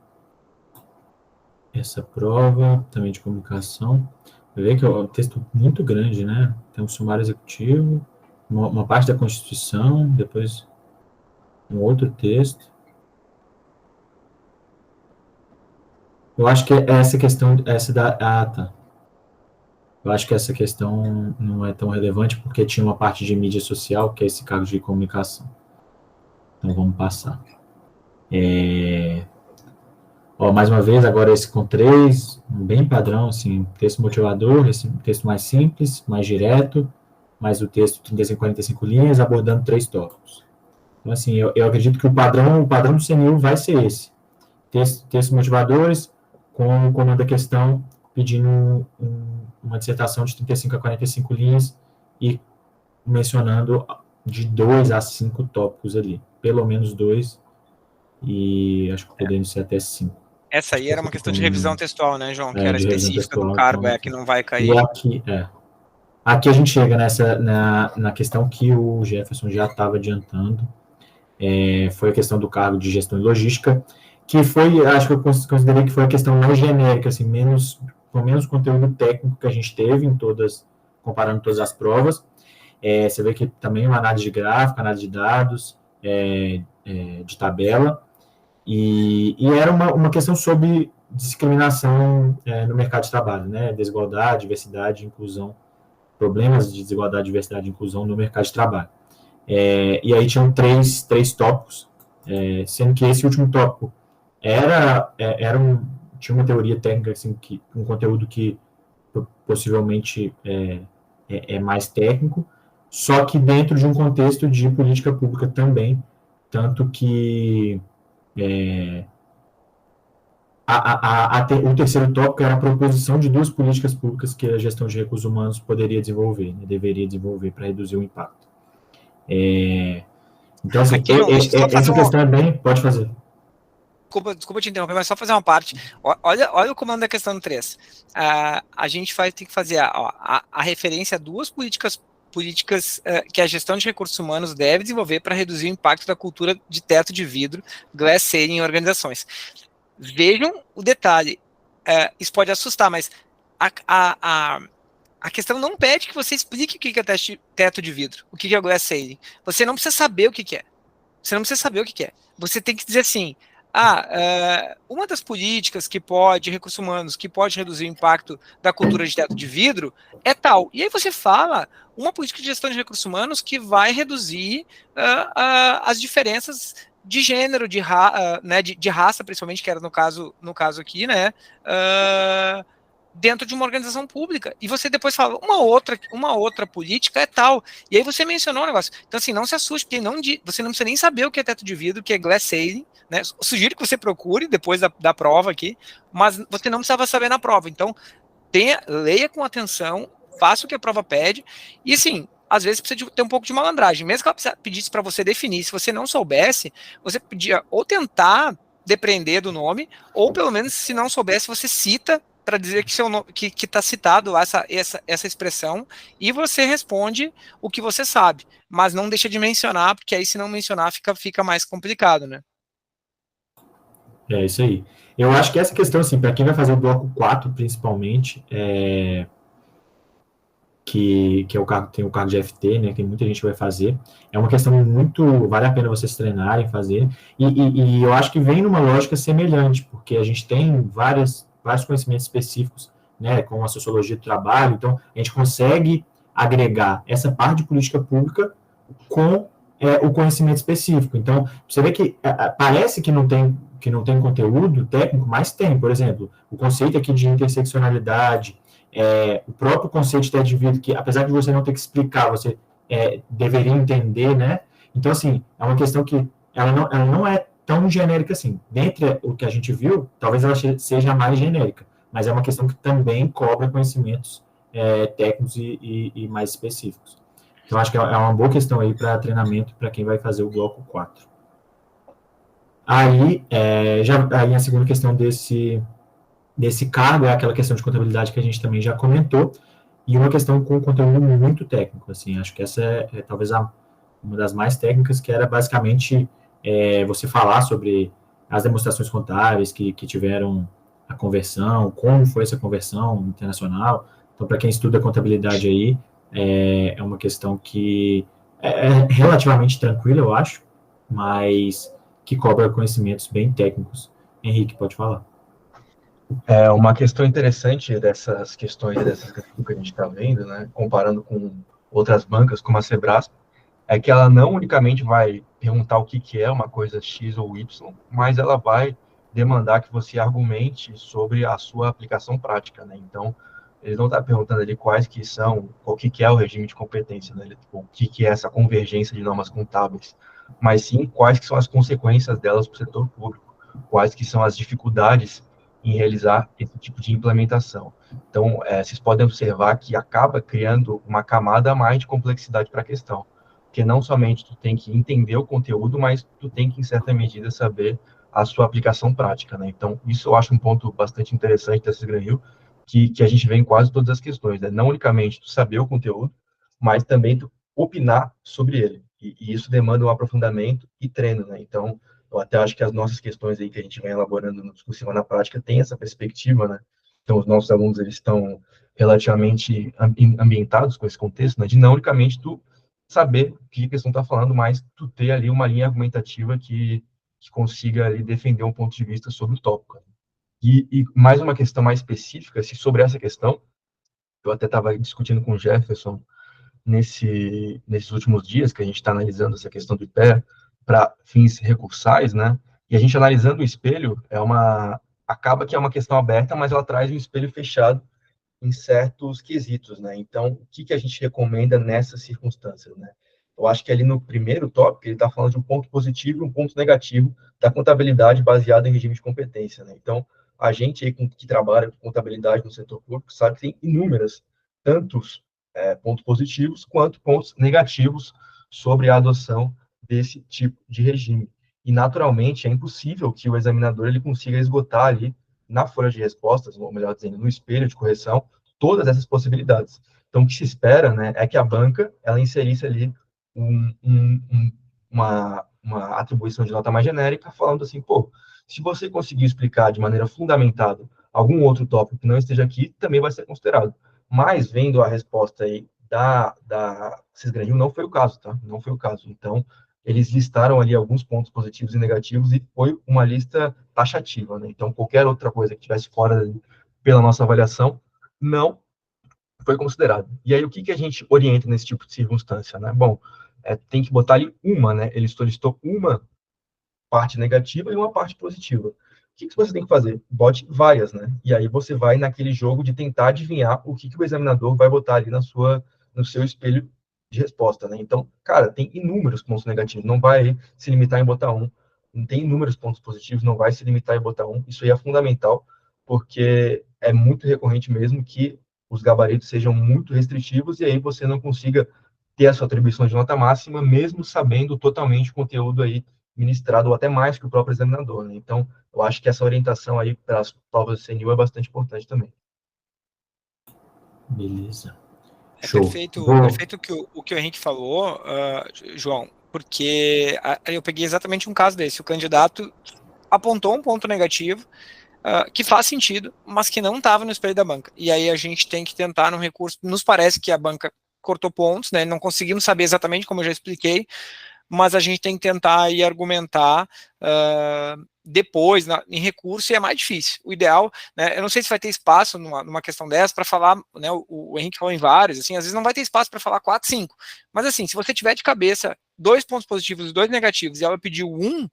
essa prova, também de comunicação, vai ver que é um texto muito grande, né? Tem um sumário executivo, uma parte da Constituição, depois um outro texto. Eu acho que essa questão, tá. Eu acho que essa questão não é tão relevante porque tinha uma parte de mídia social, que é esse cargo de comunicação. Então, vamos passar. Mais uma vez, agora esse com 3, bem padrão, assim, texto motivador, esse texto mais simples, mais direto, mais o texto 35, 45 linhas, abordando 3 tópicos. Então, assim, eu acredito que o padrão do CNU vai ser esse. Textos motivadores, com o comando da questão, pedindo uma dissertação de 35 a 45 linhas e mencionando de 2 a 5 tópicos ali. Pelo menos 2, e acho que podendo ser até 5. Essa aí era uma questão de revisão textual, né, João? Que era específica textual, do cargo, então, que não vai cair. E aqui a gente chega na questão que o Jefferson já estava adiantando, foi a questão do cargo de gestão e logística, que foi, acho que eu considerei que foi a questão mais genérica, assim, com menos conteúdo técnico que a gente teve comparando todas as provas. Você vê que também uma análise de gráfico, análise de dados, de tabela, e era uma questão sobre discriminação no mercado de trabalho, né? Desigualdade, diversidade, inclusão, problemas de desigualdade, diversidade e inclusão no mercado de trabalho. E aí tinham três tópicos, sendo que esse último tópico tinha uma teoria técnica, assim, um conteúdo que possivelmente é mais técnico, só que dentro de um contexto de política pública também, tanto que o terceiro tópico era a proposição de 2 políticas públicas que a gestão de recursos humanos poderia desenvolver, né, deveria desenvolver para reduzir o impacto. Então, assim, essa questão é bem... Pode fazer. Desculpa te interromper, mas só fazer uma parte. Olha o comando da questão 3. A gente tem que fazer a referência a 2 políticas que a gestão de recursos humanos deve desenvolver para reduzir o impacto da cultura de teto de vidro, glass ceiling em organizações. Vejam o detalhe. Isso pode assustar, mas a questão não pede que você explique o que é teto de vidro, o que é glass ceiling. Você não precisa saber o que é. Você tem que dizer assim, uma das políticas de recursos humanos que pode reduzir o impacto da cultura de teto de vidro é tal. E aí você fala uma política de gestão de recursos humanos que vai reduzir as diferenças de gênero, de raça, principalmente, que era no caso aqui, né? Dentro de uma organização pública, e você depois fala, uma outra política é tal, e aí você mencionou um negócio. Então, assim, não se assuste, porque você não precisa nem saber o que é teto de vidro, o que é glass ceiling, né? Sugiro que você procure depois da prova aqui, mas você não precisava saber na prova. Então, leia com atenção, faça o que a prova pede, e assim, às vezes precisa ter um pouco de malandragem, mesmo que ela pedisse para você definir, se você não soubesse, você podia ou tentar depreender do nome, ou pelo menos, se não soubesse, você cita para dizer que está citado essa expressão, e você responde o que você sabe, mas não deixa de mencionar, porque aí se não mencionar fica mais complicado, né? É isso aí. Eu acho que essa questão, assim, para quem vai fazer o bloco 4, principalmente, que tem o cargo de FT, né, que muita gente vai fazer, é uma questão vale a pena vocês treinarem, fazer, e eu acho que vem numa lógica semelhante, porque a gente tem vários conhecimentos específicos, né, como a sociologia do trabalho, então a gente consegue agregar essa parte de política pública com o conhecimento específico. Então, você vê que parece que não tem conteúdo técnico, mas tem, por exemplo, o conceito aqui de interseccionalidade, o próprio conceito de teto de vidro, que apesar de você não ter que explicar, você deveria entender, né? Então, assim, é uma questão que ela não é tão genérica assim. Dentre o que a gente viu, talvez ela seja mais genérica, mas é uma questão que também cobra conhecimentos técnicos e mais específicos. Então, acho que é uma boa questão aí para treinamento para quem vai fazer o bloco 4. Aí, aí a segunda questão desse cargo é aquela questão de contabilidade que a gente também já comentou, e uma questão com conteúdo muito técnico, assim, acho que essa é talvez uma das mais técnicas, que era basicamente você falar sobre as demonstrações contábeis que tiveram a conversão, como foi essa conversão internacional. Então, para quem estuda contabilidade aí, é uma questão que é relativamente tranquila, eu acho, mas que cobra conhecimentos bem técnicos. Henrique, pode falar. Uma questão interessante dessas questões, dessas questões que a gente está vendo, né, comparando com outras bancas, como a Sebrasp, é que ela não unicamente vai perguntar o que é uma coisa X ou Y, mas ela vai demandar que você argumente sobre a sua aplicação prática, né? Então, eles não estão perguntando ali quais que são, o que é o regime de competência, né? O que é essa convergência de normas contábeis, mas sim quais que são as consequências delas para o setor público, quais que são as dificuldades em realizar esse tipo de implementação. Então, vocês podem observar que acaba criando uma camada a mais de complexidade para a questão, porque não somente tu tem que entender o conteúdo, mas tu tem que, em certa medida, saber a sua aplicação prática, né? Então, isso eu acho um ponto bastante interessante dessa Granil, que a gente vê em quase todas as questões, né? Não unicamente tu saber o conteúdo, mas também tu opinar sobre ele. E isso demanda um aprofundamento e treino, né? Então, eu até acho que as nossas questões aí que a gente vem elaborando no discursivo na prática tem essa perspectiva, né? Então, os nossos alunos, eles estão relativamente ambientados com esse contexto, né? De não unicamente tu saber o que a questão está falando, mas tu ter ali uma linha argumentativa que consiga ali defender um ponto de vista sobre o tópico. E mais uma questão mais específica, se sobre essa questão, eu até estava discutindo com o Jefferson nesses últimos dias, que a gente está analisando essa questão do IPEA para fins recursais, né? E a gente analisando o espelho, acaba que é uma questão aberta, mas ela traz um espelho fechado em certos quesitos, né? Então, o que a gente recomenda nessas circunstâncias, né? Eu acho que ali no primeiro tópico, ele está falando de um ponto positivo e um ponto negativo da contabilidade baseada em regime de competência, né? Então, a gente aí que trabalha com contabilidade no setor público sabe que tem inúmeras, tantos pontos positivos quanto pontos negativos sobre a adoção desse tipo de regime. E, naturalmente, é impossível que o examinador ele consiga esgotar ali na folha de respostas, ou melhor dizendo, no espelho de correção, todas essas possibilidades. Então, o que se espera, né, é que a banca ela inserisse ali uma atribuição de nota mais genérica, falando assim, pô, se você conseguir explicar de maneira fundamentada algum outro tópico que não esteja aqui, também vai ser considerado. Mas, vendo a resposta aí da Cisgranil, não foi o caso, tá? Não foi o caso. Então, eles listaram ali alguns pontos positivos e negativos e foi uma lista taxativa, né? Então, qualquer outra coisa que estivesse fora pela nossa avaliação, não foi considerado. E aí, o que a gente orienta nesse tipo de circunstância, né? Bom, tem que botar ali uma, né? Ele solicitou uma parte negativa e uma parte positiva. O que você tem que fazer? Bote várias, né? E aí você vai naquele jogo de tentar adivinhar o que o examinador vai botar ali no seu espelho de resposta, né? Então, cara, tem inúmeros pontos negativos, não vai se limitar em botar um. Tem inúmeros pontos positivos, não vai se limitar em botar um. Isso aí é fundamental, porque é muito recorrente mesmo que os gabaritos sejam muito restritivos e aí você não consiga ter a sua atribuição de nota máxima, mesmo sabendo totalmente o conteúdo aí ministrado, ou até mais que o próprio examinador, né? Então, eu acho que essa orientação aí para as provas do CNU é bastante importante também. Beleza. Show. Perfeito o que o Henrique falou, João, porque eu peguei exatamente um caso desse. O candidato apontou um ponto negativo que faz sentido, mas que não estava no espelho da banca. E aí a gente tem que tentar no recurso. Nos parece que a banca cortou pontos, né? Não conseguimos saber exatamente, como eu já expliquei, mas a gente tem que tentar aí argumentar depois, em recurso, e é mais difícil. O ideal, né, eu não sei se vai ter espaço numa questão dessa para falar, né, o Henrique falou em vários, assim, às vezes não vai ter espaço para falar 4, 5, mas assim, se você tiver de cabeça 2 pontos positivos e 2 negativos, e ela pediu 1,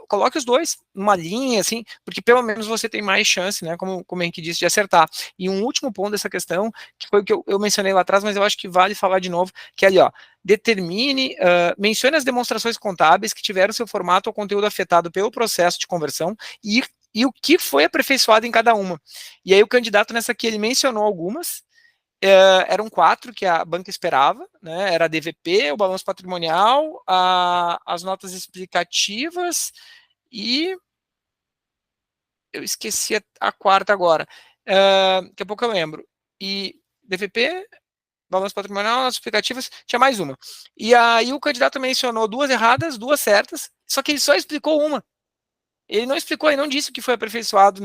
coloque os dois numa linha, assim, porque pelo menos você tem mais chance, né, como o Henrique disse, de acertar. E um último ponto dessa questão, que foi o que eu mencionei lá atrás, mas eu acho que vale falar de novo, que é ali, ó, mencione as demonstrações contábeis que tiveram seu formato ou conteúdo afetado pelo processo de conversão e o que foi aperfeiçoado em cada uma. E aí o candidato nessa aqui, ele mencionou algumas, eram 4 que a banca esperava, né? Era a DVP, o balanço patrimonial, as notas explicativas e eu esqueci a quarta agora. Daqui a pouco eu lembro. E DVP, balanço patrimonial, notas explicativas, tinha mais uma. E aí o candidato mencionou 2 erradas, 2 certas, só que ele só explicou uma. Ele não explicou e não disse o que foi aperfeiçoado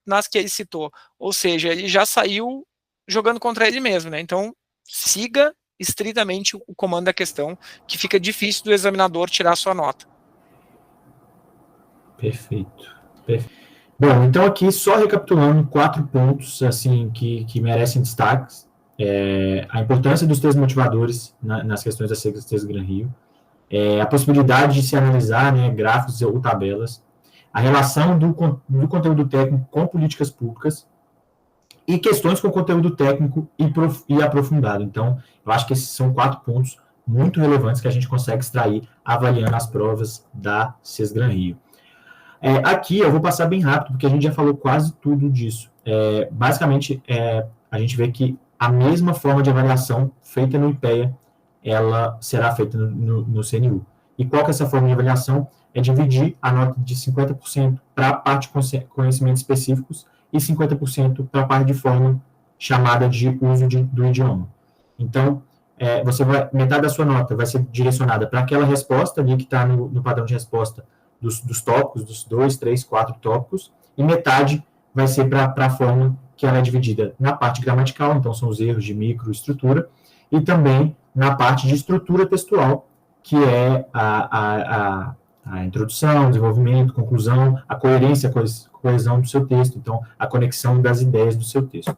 nas que ele citou. Ou seja, ele já saiu jogando contra ele mesmo, né? Então, siga estritamente o comando da questão, que fica difícil do examinador tirar a sua nota. Perfeito. Bom, então aqui, só recapitulando 4 pontos, assim, que merecem destaques. A importância dos 3 motivadores nas questões da CES Gran Rio, a possibilidade de se analisar, né, gráficos ou tabelas, a relação do conteúdo técnico com políticas públicas e questões com conteúdo técnico e aprofundado. Então, eu acho que esses são 4 pontos muito relevantes que a gente consegue extrair avaliando as provas da CES Gran Rio. Aqui eu vou passar bem rápido, porque a gente já falou quase tudo disso. Basicamente, a gente vê que a mesma forma de avaliação feita no IPEA, ela será feita no CNU. E qual que é essa forma de avaliação? É dividir a nota de 50% para a parte de conhecimentos específicos e 50% para a parte de forma chamada de uso do idioma. Então, metade da sua nota vai ser direcionada para aquela resposta ali que está no padrão de resposta dos tópicos, dos 2, 3, 4 tópicos, e metade vai ser para a forma que ela é dividida na parte gramatical, então são os erros de microestrutura, e também na parte de estrutura textual, que é a introdução, desenvolvimento, conclusão, a coerência, a coesão do seu texto, então a conexão das ideias do seu texto.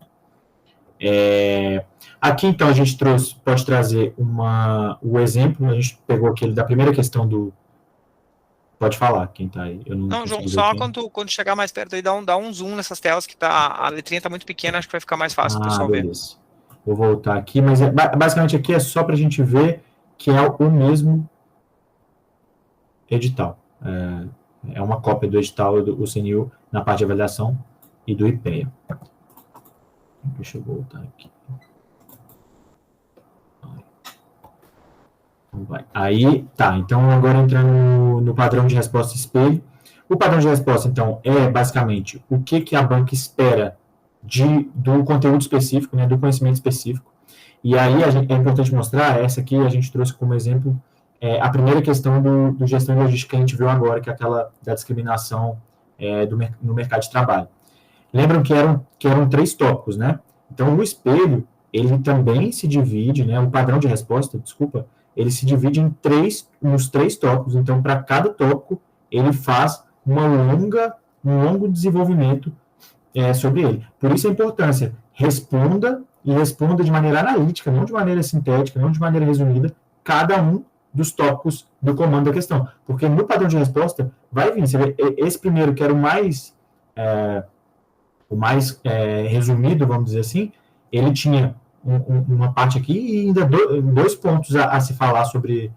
Aqui, então, a gente pode trazer o exemplo, a gente pegou aquele da primeira questão do... Pode falar, quem está aí. Não, João, só quando chegar mais perto aí, dá um zoom nessas telas, que a letrinha está muito pequena, acho que vai ficar mais fácil para o pessoal ver. Vou voltar aqui, mas basicamente aqui é só para a gente ver que é o mesmo edital. É uma cópia do edital do CNU na parte de avaliação e do IPEA. Deixa eu voltar aqui. Aí, tá, então agora entrando no padrão de resposta espelho. O padrão de resposta, então, é basicamente o que a banca espera do conteúdo específico, né, do conhecimento específico. E aí é importante mostrar, essa aqui a gente trouxe como exemplo, a primeira questão do gestão de logística que a gente viu agora, que é aquela da discriminação no mercado de trabalho. Lembram que eram 3 tópicos, né? Então, o espelho, ele também se divide, né, o padrão de resposta, desculpa, ele se divide nos 3 tópicos. Então, para cada tópico, ele faz um longo desenvolvimento sobre ele. Por isso a importância, responda de maneira analítica, não de maneira sintética, não de maneira resumida, cada um dos tópicos do comando da questão. Porque no padrão de resposta, vai vir, você vê, esse primeiro, que era o mais resumido, vamos dizer assim, ele tinha uma parte aqui e ainda 2 pontos a se falar sobre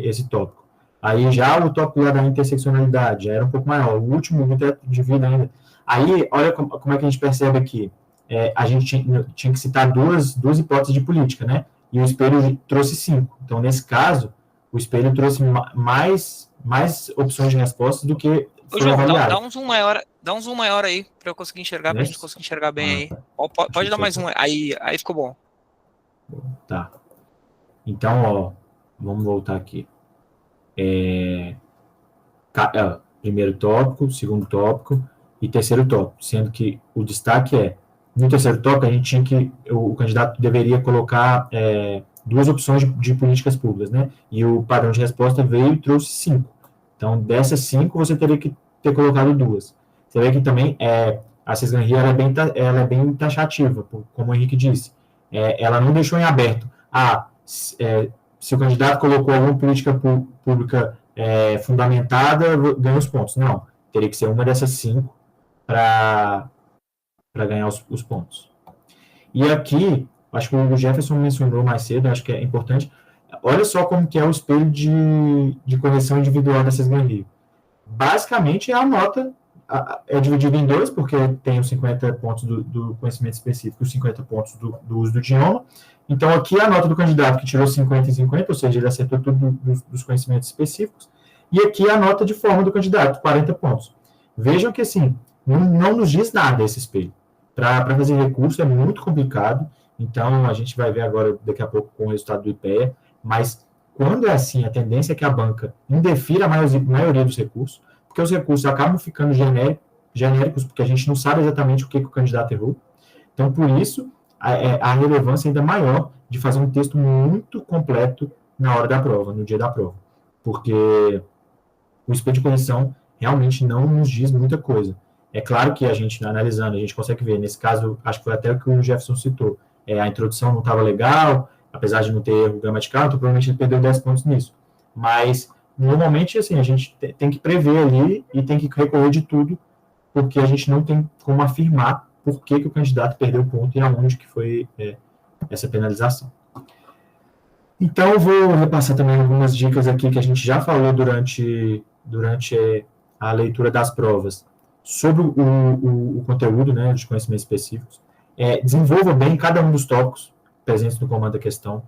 esse tópico. Aí já o tópico lá da interseccionalidade já era um pouco maior, o último de vida ainda. Aí, olha como é que a gente percebe aqui. A gente tinha que citar duas hipóteses de política, né? E o espelho trouxe 5. Então, nesse caso, o espelho trouxe mais opções de respostas do que foi João, avaliado. Dá um zoom maior aí, para eu conseguir enxergar, para a gente conseguir enxergar bem aí. Tá. Pode dar mais um aí ficou bom. Tá. Então, vamos voltar aqui. Primeiro tópico, segundo tópico e terceiro tópico, sendo que o destaque no terceiro tópico, o candidato deveria colocar 2 opções de políticas públicas, né? E o padrão de resposta veio e trouxe 5. Então, dessas 5, você teria que ter colocado 2. Você vê que também a CES Gran Rio ela é bem taxativa, como o Henrique disse. Ela não deixou em aberto. Se o candidato colocou alguma política pública fundamentada, ganha os pontos. Não, teria que ser uma dessas 5 para ganhar os pontos. E aqui, acho que o Jefferson mencionou mais cedo, acho que é importante, olha só como que é o espelho de correção individual dessas Glenn-Rio. Basicamente, a nota é dividida em 2, porque tem os 50 pontos do conhecimento específico e os 50 pontos do uso do idioma. Então, aqui a nota do candidato que tirou 50 em 50, ou seja, ele acertou tudo dos conhecimentos específicos. E aqui a nota de forma do candidato, 40 pontos. Vejam que, assim, não nos diz nada esse espelho. Para fazer recurso é muito complicado, então a gente vai ver agora, daqui a pouco, com o resultado do IPEA, mas quando é assim, a tendência é que a banca indefira a maioria dos recursos, porque os recursos acabam ficando genéricos, porque a gente não sabe exatamente o que o candidato errou. Então, por isso, a relevância ainda maior de fazer um texto muito completo na hora da prova, no dia da prova, porque o espelho de correção realmente não nos diz muita coisa. É claro que a gente, analisando, a gente consegue ver, nesse caso, acho que foi até o que o Jefferson citou, a introdução não estava legal, apesar de não ter erro gramatical, então provavelmente ele perdeu 10 pontos nisso. Mas, normalmente, assim, a gente tem que prever ali e tem que recorrer de tudo, porque a gente não tem como afirmar por que o candidato perdeu o ponto e aonde que foi essa penalização. Então, eu vou repassar também algumas dicas aqui que a gente já falou durante a leitura das provas sobre o conteúdo, né, de conhecimentos específicos. Desenvolva bem cada um dos tópicos presentes no comando da questão.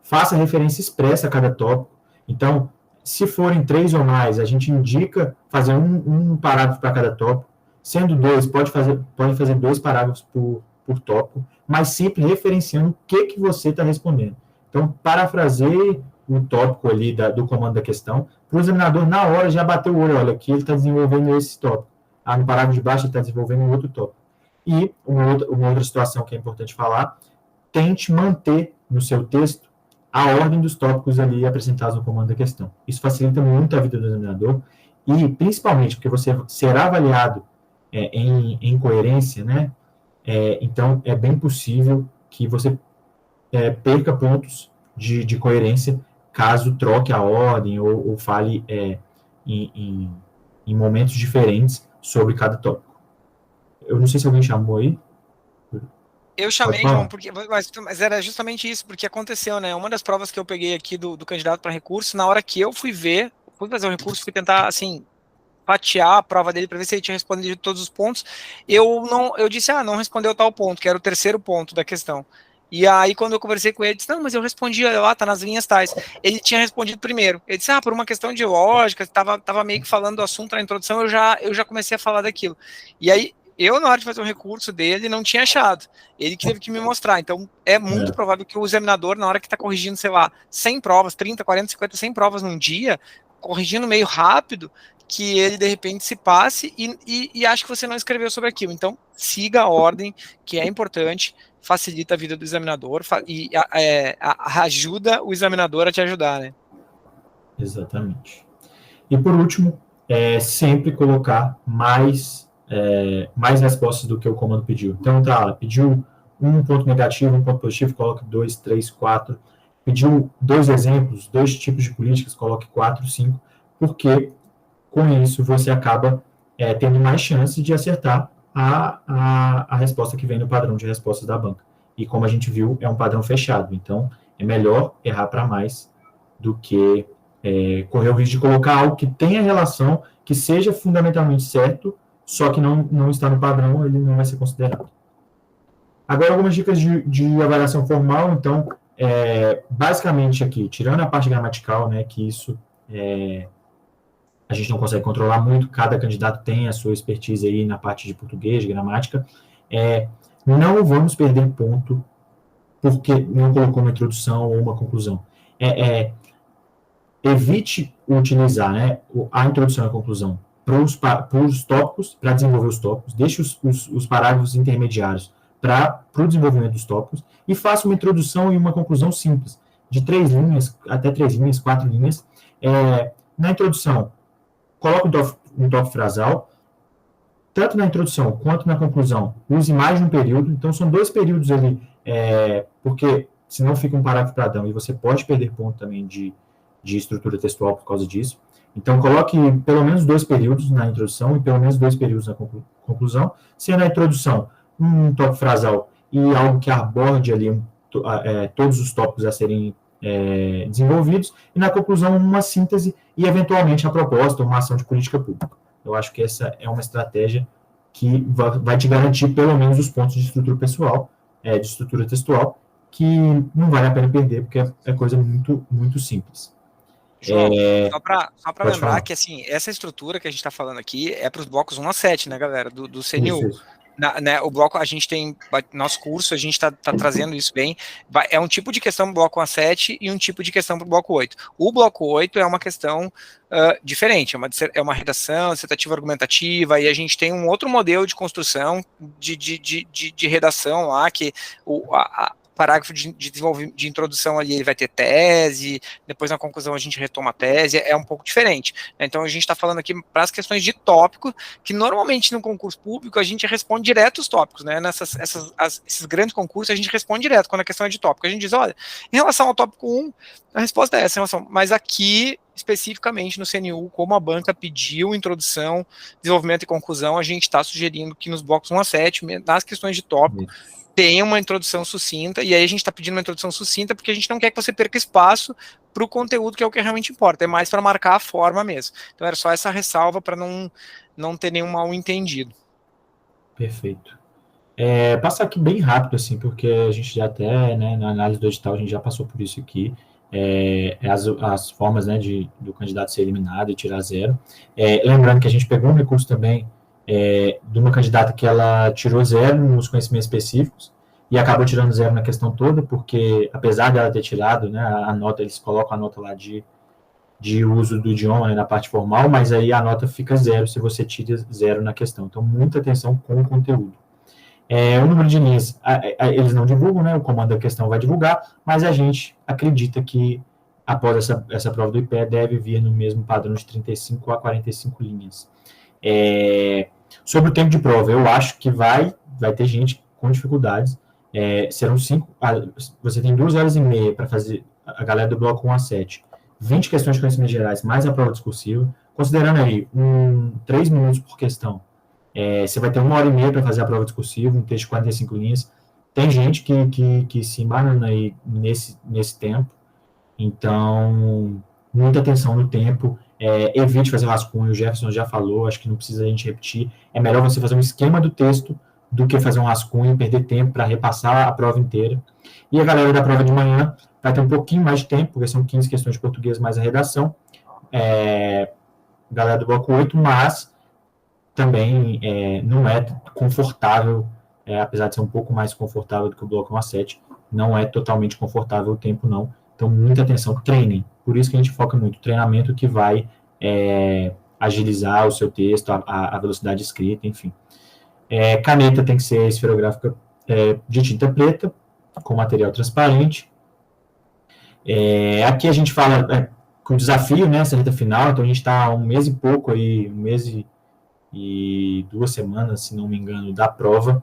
Faça referência expressa a cada tópico. Então, se forem 3 ou mais, a gente indica fazer um parágrafo para cada tópico. Sendo 2, pode fazer 2 parágrafos por tópico, mas sempre referenciando o que você está respondendo. Então, parafraseie o tópico ali do comando da questão, para o examinador, na hora, já bater o olho, olha, aqui ele está desenvolvendo esse tópico. No parágrafo de baixo, ele está desenvolvendo um outro tópico. E uma outra situação que é importante falar, tente manter no seu texto a ordem dos tópicos ali apresentados no comando da questão. Isso facilita muito a vida do examinador e, principalmente, porque você será avaliado em coerência, né? Então, é bem possível que você perca pontos de coerência caso troque a ordem ou fale em momentos diferentes sobre cada tópico. Eu não sei se alguém chamou aí. Eu chamei, João, mas era justamente isso, porque aconteceu, né? Uma das provas que eu peguei aqui do candidato para recurso, na hora que eu fui fazer o recurso, fui tentar, assim, fatiar a prova dele para ver se ele tinha respondido todos os pontos, eu disse, não respondeu tal ponto, que era o terceiro ponto da questão. E aí, quando eu conversei com ele, ele disse, não, mas eu respondi lá, tá nas linhas tais. Ele tinha respondido primeiro. Ele disse, por uma questão de lógica, tava meio que falando do assunto na introdução, eu já comecei a falar daquilo. E aí, eu, na hora de fazer o recurso dele, não tinha achado. Ele que teve que me mostrar. Então, é muito provável que o examinador, na hora que está corrigindo, sei lá, 100 provas, 30, 40, 50, 100 provas num dia, corrigindo meio rápido, que ele, de repente, se passe e ache que você não escreveu sobre aquilo. Então, siga a ordem, que é importante, facilita a vida do examinador e ajuda o examinador a te ajudar, né? Exatamente. E, por último, sempre colocar mais respostas do que o comando pediu. Então, pediu um ponto negativo, um ponto positivo, coloque 2, 3, 4. Pediu 2 exemplos, 2 tipos de políticas, coloque 4, 5, porque com isso você acaba tendo mais chance de acertar a resposta que vem no padrão de respostas da banca. E como a gente viu, é um padrão fechado. Então, é melhor errar para mais do que correr o risco de colocar algo que tenha relação, que seja fundamentalmente certo, só que não está no padrão, ele não vai ser considerado. Agora, algumas dicas de avaliação formal. Então, basicamente aqui, tirando a parte gramatical, né, que isso a gente não consegue controlar muito, cada candidato tem a sua expertise aí na parte de português, de gramática, não vamos perder ponto porque não colocou uma introdução ou uma conclusão. Evite utilizar, né, a introdução e a conclusão para os tópicos, para desenvolver os tópicos, deixe os parágrafos intermediários para o desenvolvimento dos tópicos e faça uma introdução e uma conclusão simples, de 3 linhas, até 3 linhas, 4 linhas. Na introdução, coloque um tópico frasal, tanto na introdução quanto na conclusão, use mais de um período, então são 2 períodos ali, porque senão fica um parágrafo pradão e você pode perder ponto também de estrutura textual por causa disso. Então, coloque pelo menos 2 períodos na introdução e pelo menos 2 períodos na conclusão, sendo na introdução um tópico frasal e algo que aborde ali todos os tópicos a serem desenvolvidos, e na conclusão uma síntese e, eventualmente, a proposta, uma ação de política pública. Eu acho que essa é uma estratégia que vai te garantir pelo menos os pontos de estrutura pessoal, de estrutura textual, que não vale a pena perder, porque é coisa muito, muito simples. João, só para lembrar falar. que assim, essa estrutura que a gente está falando aqui é para os blocos 1 a 7, né, galera, do CNU. Isso. Né, o bloco, a gente tem, nosso curso, a gente está trazendo isso bem, é um tipo de questão para o bloco 1 a 7 e um tipo de questão para o bloco 8. O bloco 8 é uma questão diferente, é uma redação, dissertativa argumentativa, e a gente tem um outro modelo de construção de redação lá, que parágrafo de introdução ali, ele vai ter tese, depois na conclusão a gente retoma a tese, é um pouco diferente. Então a gente está falando aqui para as questões de tópico, que normalmente no concurso público a gente responde direto os tópicos, né? Esses grandes concursos a gente responde direto quando a questão é de tópico. A gente diz, olha, em relação ao tópico 1, a resposta é essa, mas aqui, especificamente no CNU, como a banca pediu introdução, desenvolvimento e conclusão, a gente está sugerindo que nos blocos 1 a 7, nas questões de tópico, tem uma introdução sucinta, e aí a gente está pedindo uma introdução sucinta porque a gente não quer que você perca espaço para o conteúdo, que é o que realmente importa, é mais para marcar a forma mesmo. Então era só essa ressalva para não ter nenhum mal entendido. Perfeito. Passar aqui bem rápido, assim, porque a gente já até, né, na análise do edital, a gente já passou por isso aqui, as formas, né, do candidato ser eliminado e tirar 0. Lembrando que a gente pegou um recurso também de uma candidata que ela tirou 0 nos conhecimentos específicos e acabou tirando 0 na questão toda, porque apesar dela ter tirado, né, a nota, eles colocam a nota lá de uso do idioma, né, na parte formal, mas aí a nota fica 0 se você tira 0 na questão. Então, muita atenção com o conteúdo. O número de linhas, eles não divulgam, né, o comando da questão vai divulgar, mas a gente acredita que após essa prova do IPE deve vir no mesmo padrão de 35 a 45 linhas. Sobre o tempo de prova, eu acho que vai ter gente com dificuldades. Serão 5, você tem 2 horas e meia para fazer a galera do bloco 1 a 7, 20 questões de conhecimentos gerais, mais a prova discursiva, considerando aí 3 minutos por questão. Você vai ter 1 hora e meia para fazer a prova discursiva, um texto de 45 linhas. Tem gente que se embanana aí nesse tempo, então, muita atenção no tempo. Evite fazer rascunho, o Jefferson já falou, acho que não precisa a gente repetir. É melhor você fazer um esquema do texto do que fazer um rascunho e perder tempo para repassar a prova inteira. E a galera da prova de manhã vai ter um pouquinho mais de tempo, porque são 15 questões de português mais a redação. Galera do bloco 8, mas também não é confortável, apesar de ser um pouco mais confortável do que o bloco 1 a 7, não é totalmente confortável o tempo, não. Então, muita atenção, treinem. Por isso que a gente foca muito, treinamento que vai agilizar o seu texto, a velocidade de escrita, enfim. Caneta tem que ser esferográfica de tinta preta, com material transparente. Aqui a gente fala com o desafio, né, essa reta final, então a gente está há 1 mês e pouco aí, 1 mês e 2 semanas, se não me engano, da prova.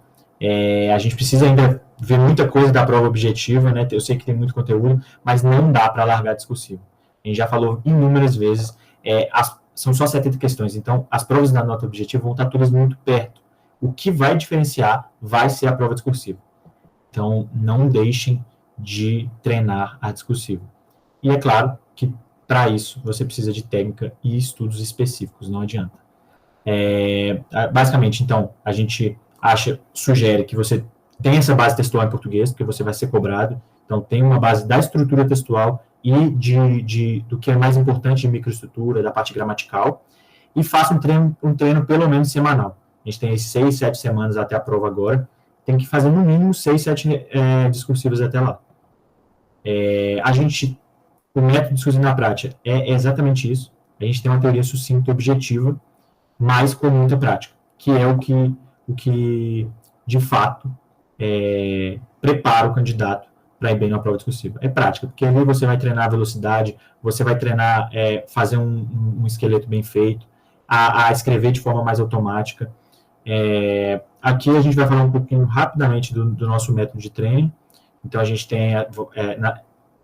A gente precisa ainda ver muita coisa da prova objetiva, né? Eu sei que tem muito conteúdo, mas não dá para largar discursivo. A gente já falou inúmeras vezes, são só 70 questões, então as provas da nota objetiva vão estar todas muito perto. O que vai diferenciar vai ser a prova discursiva. Então, não deixem de treinar a discursiva. E é claro que, para isso, você precisa de técnica e estudos específicos, não adianta. Basicamente, então, a gente sugere que você tenha essa base textual em português, porque você vai ser cobrado. Então, tem uma base da estrutura textual e do que é mais importante de microestrutura, da parte gramatical, e faça um treino pelo menos semanal. A gente tem 6, 7 semanas até a prova agora, tem que fazer no mínimo 6, 7 discursivos até lá. O método discursivo na prática é exatamente isso. A gente tem uma teoria sucinta e objetiva, mas com muita prática, que é o que de fato, prepara o candidato para ir bem na prova discursiva. É prática, porque ali você vai treinar a velocidade, você vai treinar fazer um esqueleto bem feito, a escrever de forma mais automática. Aqui a gente vai falar um pouquinho rapidamente do nosso método de treino. Então, a gente tem,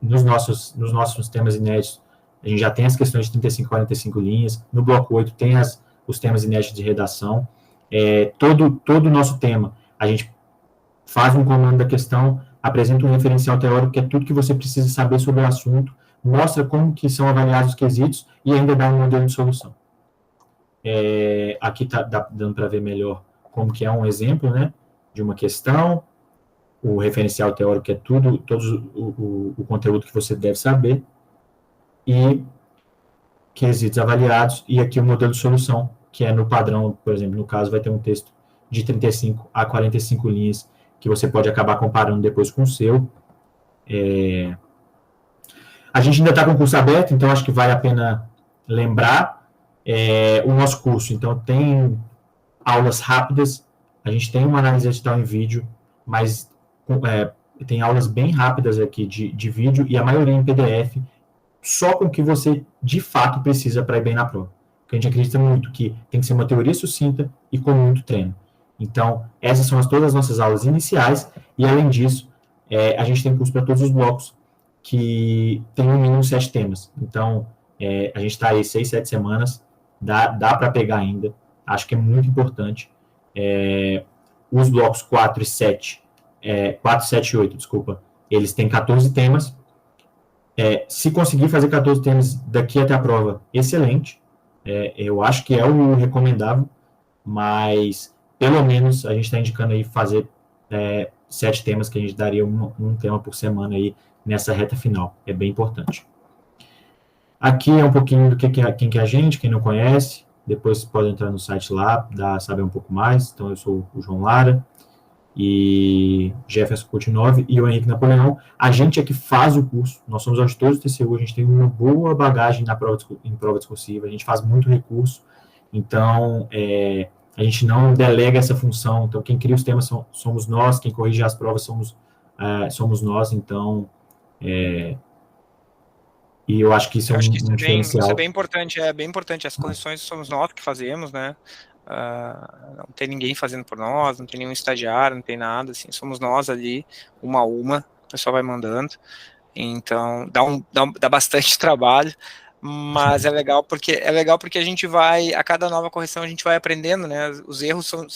nos nossos temas inéditos, a gente já tem as questões de 35 a 45 linhas, no bloco 8 tem os temas inéditos de redação, todo o nosso tema, a gente faz um comando da questão, apresenta um referencial teórico, que é tudo que você precisa saber sobre o assunto, mostra como que são avaliados os quesitos e ainda dá um modelo de solução. Aqui está dando para ver melhor como que é um exemplo, né, de uma questão, o referencial teórico, que é todo o conteúdo que você deve saber, e quesitos avaliados, e aqui o modelo de solução, que é no padrão, por exemplo, no caso, vai ter um texto de 35 a 45 linhas, que você pode acabar comparando depois com o seu. A gente ainda está com o curso aberto, então acho que vale a pena lembrar o nosso curso. Então, tem aulas rápidas, a gente tem uma análise digital em vídeo, mas tem aulas bem rápidas aqui de vídeo, e a maioria em PDF, só com o que você, de fato, precisa para ir bem na prova. Porque a gente acredita muito que tem que ser uma teoria sucinta e com muito treino. Então, essas são todas as nossas aulas iniciais, e além disso, a gente tem curso para todos os blocos, que tem no mínimo 7 temas. Então, a gente está aí 6, 7 semanas, dá para pegar ainda, acho que é muito importante. Os blocos 4 e 7, 4, 7 e 8, desculpa, eles têm 14 temas. Se conseguir fazer 14 temas daqui até a prova, excelente. Eu acho que é o recomendável, mas pelo menos a gente está indicando aí fazer 7 temas, que a gente daria um tema por semana aí nessa reta final. É bem importante. Aqui é um pouquinho do quem que é a gente, quem não conhece. Depois pode entrar no site lá, saber um pouco mais. Então, eu sou o João Lara e Jefferson Coutinho e o Henrique Napoleão. A gente é que faz o curso, nós somos auditores do TCU, a gente tem uma boa bagagem em prova discursiva, a gente faz muito recurso, então a gente não delega essa função, então quem cria os temas somos nós, quem corrige as provas somos nós, então e eu acho que isso é um diferencial. Isso é bem importante, as correções somos nós que fazemos, né? Não tem ninguém fazendo por nós, não tem nenhum estagiário, não tem nada, assim, somos nós ali, uma a uma, o pessoal vai mandando, então dá bastante trabalho, mas é legal porque a gente vai, a cada nova correção a gente vai aprendendo, né, os erros são...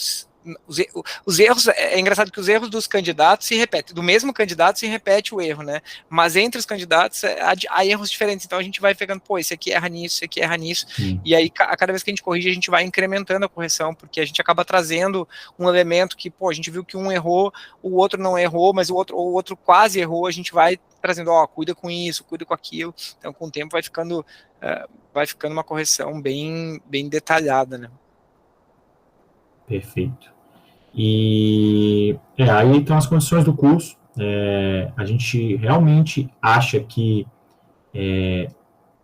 Os erros, é engraçado que os erros dos candidatos se repetem, do mesmo candidato se repete o erro, né, mas entre os candidatos há erros diferentes, então a gente vai pegando, esse aqui erra nisso, esse aqui erra nisso, e aí a cada vez que a gente corrige, a gente vai incrementando a correção, porque a gente acaba trazendo um elemento que, a gente viu que um errou, o outro não errou, mas o outro quase errou, a gente vai trazendo, cuida com isso, cuida com aquilo, então com o tempo vai ficando uma correção bem detalhada, né. Perfeito. E aí estão as condições do curso. A gente realmente acha que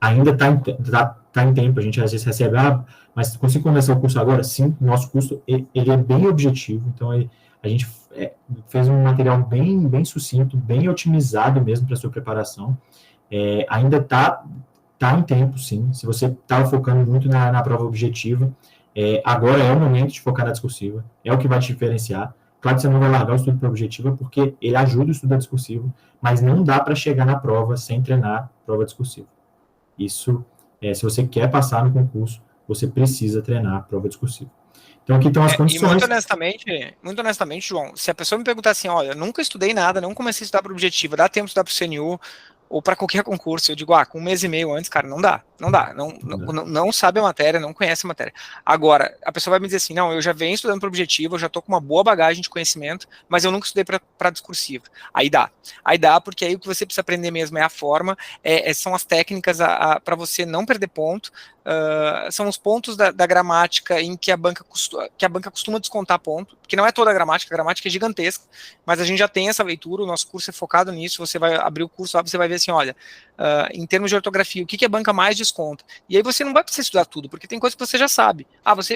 ainda está em tempo, a gente às vezes recebe, mas consigo começar o curso agora? Sim, o nosso curso ele é bem objetivo, então a gente fez um material bem sucinto, bem otimizado mesmo para a sua preparação. Ainda está em tempo, sim, se você estava focando muito na prova objetiva, agora é o momento de focar na discursiva, é o que vai te diferenciar. Claro que você não vai largar o estudo para objetiva, porque ele ajuda o estudo da discursiva, mas não dá para chegar na prova sem treinar prova discursiva. Isso, se você quer passar no concurso, você precisa treinar prova discursiva. Então, aqui estão as condições. E muito honestamente, João, se a pessoa me perguntar assim, olha, nunca estudei nada, não comecei a estudar para objetiva, dá tempo de estudar para o CNU, ou para qualquer concurso, eu digo, com 1 mês e meio antes, cara, não dá, não sabe a matéria, não conhece a matéria. Agora, a pessoa vai me dizer assim, não, eu já venho estudando para objetivo, eu já estou com uma boa bagagem de conhecimento, mas eu nunca estudei para discursiva. Aí dá, porque aí o que você precisa aprender mesmo é a forma, são as técnicas para você não perder ponto, são os pontos da gramática em que a banca costuma descontar ponto, que não é toda a gramática é gigantesca, mas a gente já tem essa leitura, o nosso curso é focado nisso, você vai abrir o curso lá, você vai ver assim, olha, em termos de ortografia, o que a banca mais desconta? E aí você não vai precisar estudar tudo, porque tem coisa que você já sabe.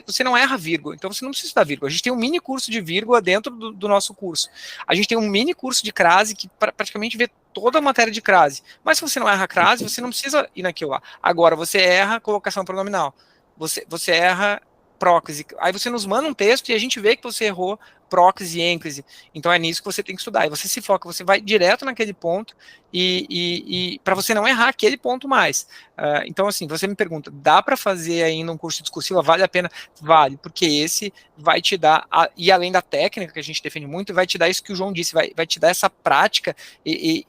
Você não erra vírgula, então você não precisa estudar vírgula. A gente tem um mini curso de vírgula dentro do nosso curso. A gente tem um mini curso de crase que praticamente vê toda a matéria de crase. Mas se você não erra crase, você não precisa ir naquilo lá. Agora, você erra colocação pronominal. Você erra próclise. Aí você nos manda um texto e a gente vê que você errou próclise e ênclise. Então é nisso que você tem que estudar. E você se foca, você vai direto naquele ponto e para você não errar aquele ponto mais. Então, assim, você me pergunta, dá para fazer ainda um curso discursivo? Vale a pena? Vale, porque esse vai te dar, e além da técnica que a gente defende muito, vai te dar isso que o João disse, vai te dar essa prática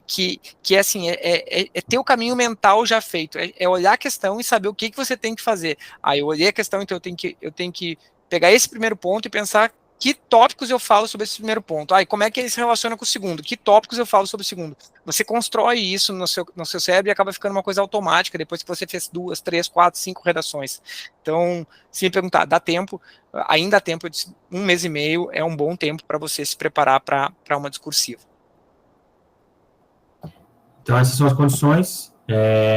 que é assim, é ter o caminho mental já feito, é olhar a questão e saber o que você tem que fazer. Eu olhei a questão, então eu tenho que pegar esse primeiro ponto e pensar que tópicos eu falo sobre esse primeiro ponto. E como é que ele se relaciona com o segundo? Que tópicos eu falo sobre o segundo? Você constrói isso no seu cérebro e acaba ficando uma coisa automática depois que você fez 2, 3, 4, 5 redações. Então, se me perguntar, dá tempo? Ainda há tempo, eu disse, 1 mês e meio é um bom tempo para você se preparar para uma discursiva. Então, essas são as condições,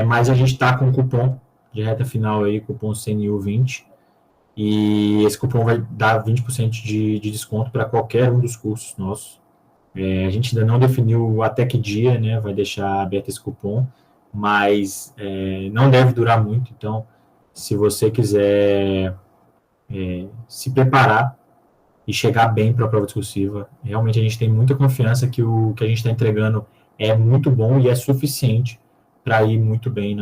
mas a gente está com um cupom de reta final aí, cupom CNU20, e esse cupom vai dar 20% de desconto para qualquer um dos cursos nossos. A gente ainda não definiu até que dia, né, vai deixar aberto esse cupom, mas não deve durar muito, então, se você quiser se preparar e chegar bem para a prova discursiva, realmente a gente tem muita confiança que o que a gente está entregando é muito bom e é suficiente para ir muito bem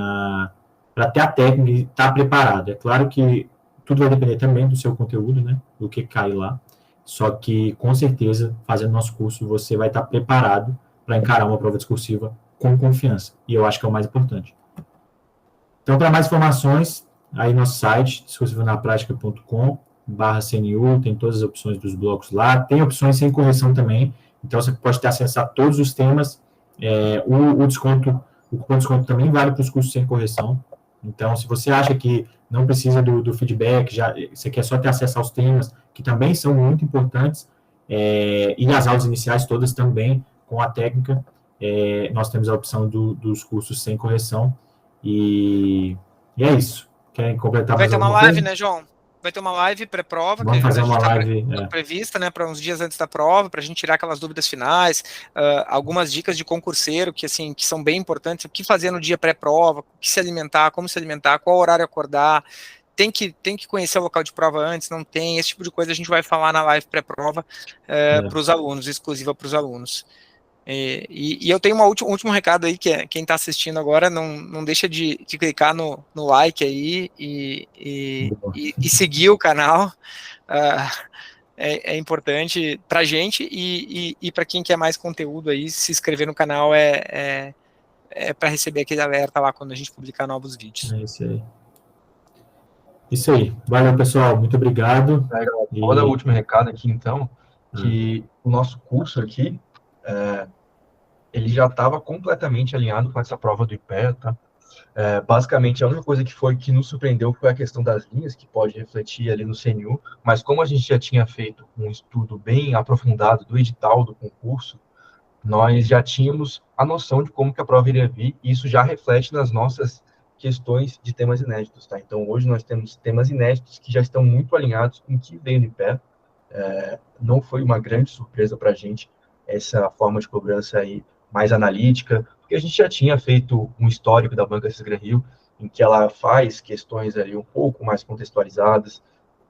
para ter a técnica e estar preparado. É claro que tudo vai depender também do seu conteúdo, né, do que cai lá, só que, com certeza, fazendo nosso curso, você vai estar preparado para encarar uma prova discursiva com confiança, e eu acho que é o mais importante. Então, para mais informações, aí nosso site, discursivanapratica.com/CNU, tem todas as opções dos blocos lá, tem opções sem correção também, então você pode ter acesso a todos os temas, o cupom de desconto também vale para os cursos sem correção. Então, se você acha que não precisa do feedback, você quer só ter acesso aos temas, que também são muito importantes, e as aulas iniciais todas também, com a técnica, nós temos a opção dos cursos sem correção, e é isso. Querem completar Vai mais ter uma alguma live, coisa? né, João? Vai ter uma live pré-prova, Vamos que fazer a gente uma está live. prevista, né, para uns dias antes da prova, para a gente tirar aquelas dúvidas finais, algumas dicas de concurseiro que são bem importantes, o que fazer no dia pré-prova, o que se alimentar, como se alimentar, qual horário acordar, tem que conhecer o local de prova antes, não tem, esse tipo de coisa a gente vai falar na live pré-prova para os alunos, exclusiva para os alunos. E eu tenho um último recado aí, que é quem está assistindo agora, não deixa de clicar no like aí e seguir o canal. É importante para a gente e para quem quer mais conteúdo aí, se inscrever no canal para receber aquele alerta lá quando a gente publicar novos vídeos. É isso aí. Isso aí. Valeu, pessoal. Muito obrigado. Vou dar o último recado aqui, então, que o nosso curso aqui, ele já estava completamente alinhado com essa prova do IPEA, tá? Basicamente, a única coisa que nos surpreendeu foi a questão das linhas, que pode refletir ali no CNU, mas como a gente já tinha feito um estudo bem aprofundado do edital do concurso, nós já tínhamos a noção de como que a prova iria vir, e isso já reflete nas nossas questões de temas inéditos, tá? Então, hoje nós temos temas inéditos que já estão muito alinhados com o que veio no IPEA. Não foi uma grande surpresa para a gente essa forma de cobrança aí mais analítica, porque a gente já tinha feito um histórico da Banca Cisgran Rio, em que ela faz questões ali um pouco mais contextualizadas,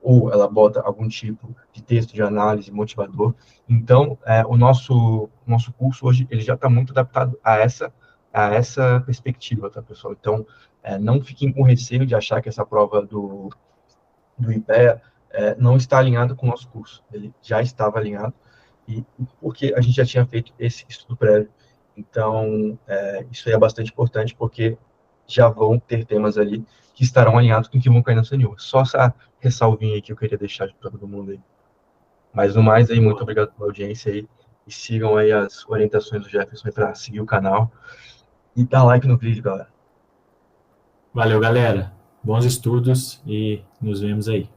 ou ela bota algum tipo de texto de análise motivador. Então, o nosso curso hoje, ele já está muito adaptado a essa perspectiva, tá, pessoal? Então, não fiquem com receio de achar que essa prova do IPEA não está alinhada com o nosso curso. Ele já estava alinhado, e porque a gente já tinha feito esse estudo prévio. Então, isso aí é bastante importante, porque já vão ter temas ali que estarão alinhados com o que vão cair no CNU. Só essa ressalvinha aí que eu queria deixar para todo mundo aí. Mas, no mais, aí, muito obrigado pela audiência aí, e sigam aí as orientações do Jefferson para seguir o canal, e dá like no vídeo, galera. Valeu, galera. Bons estudos e nos vemos aí.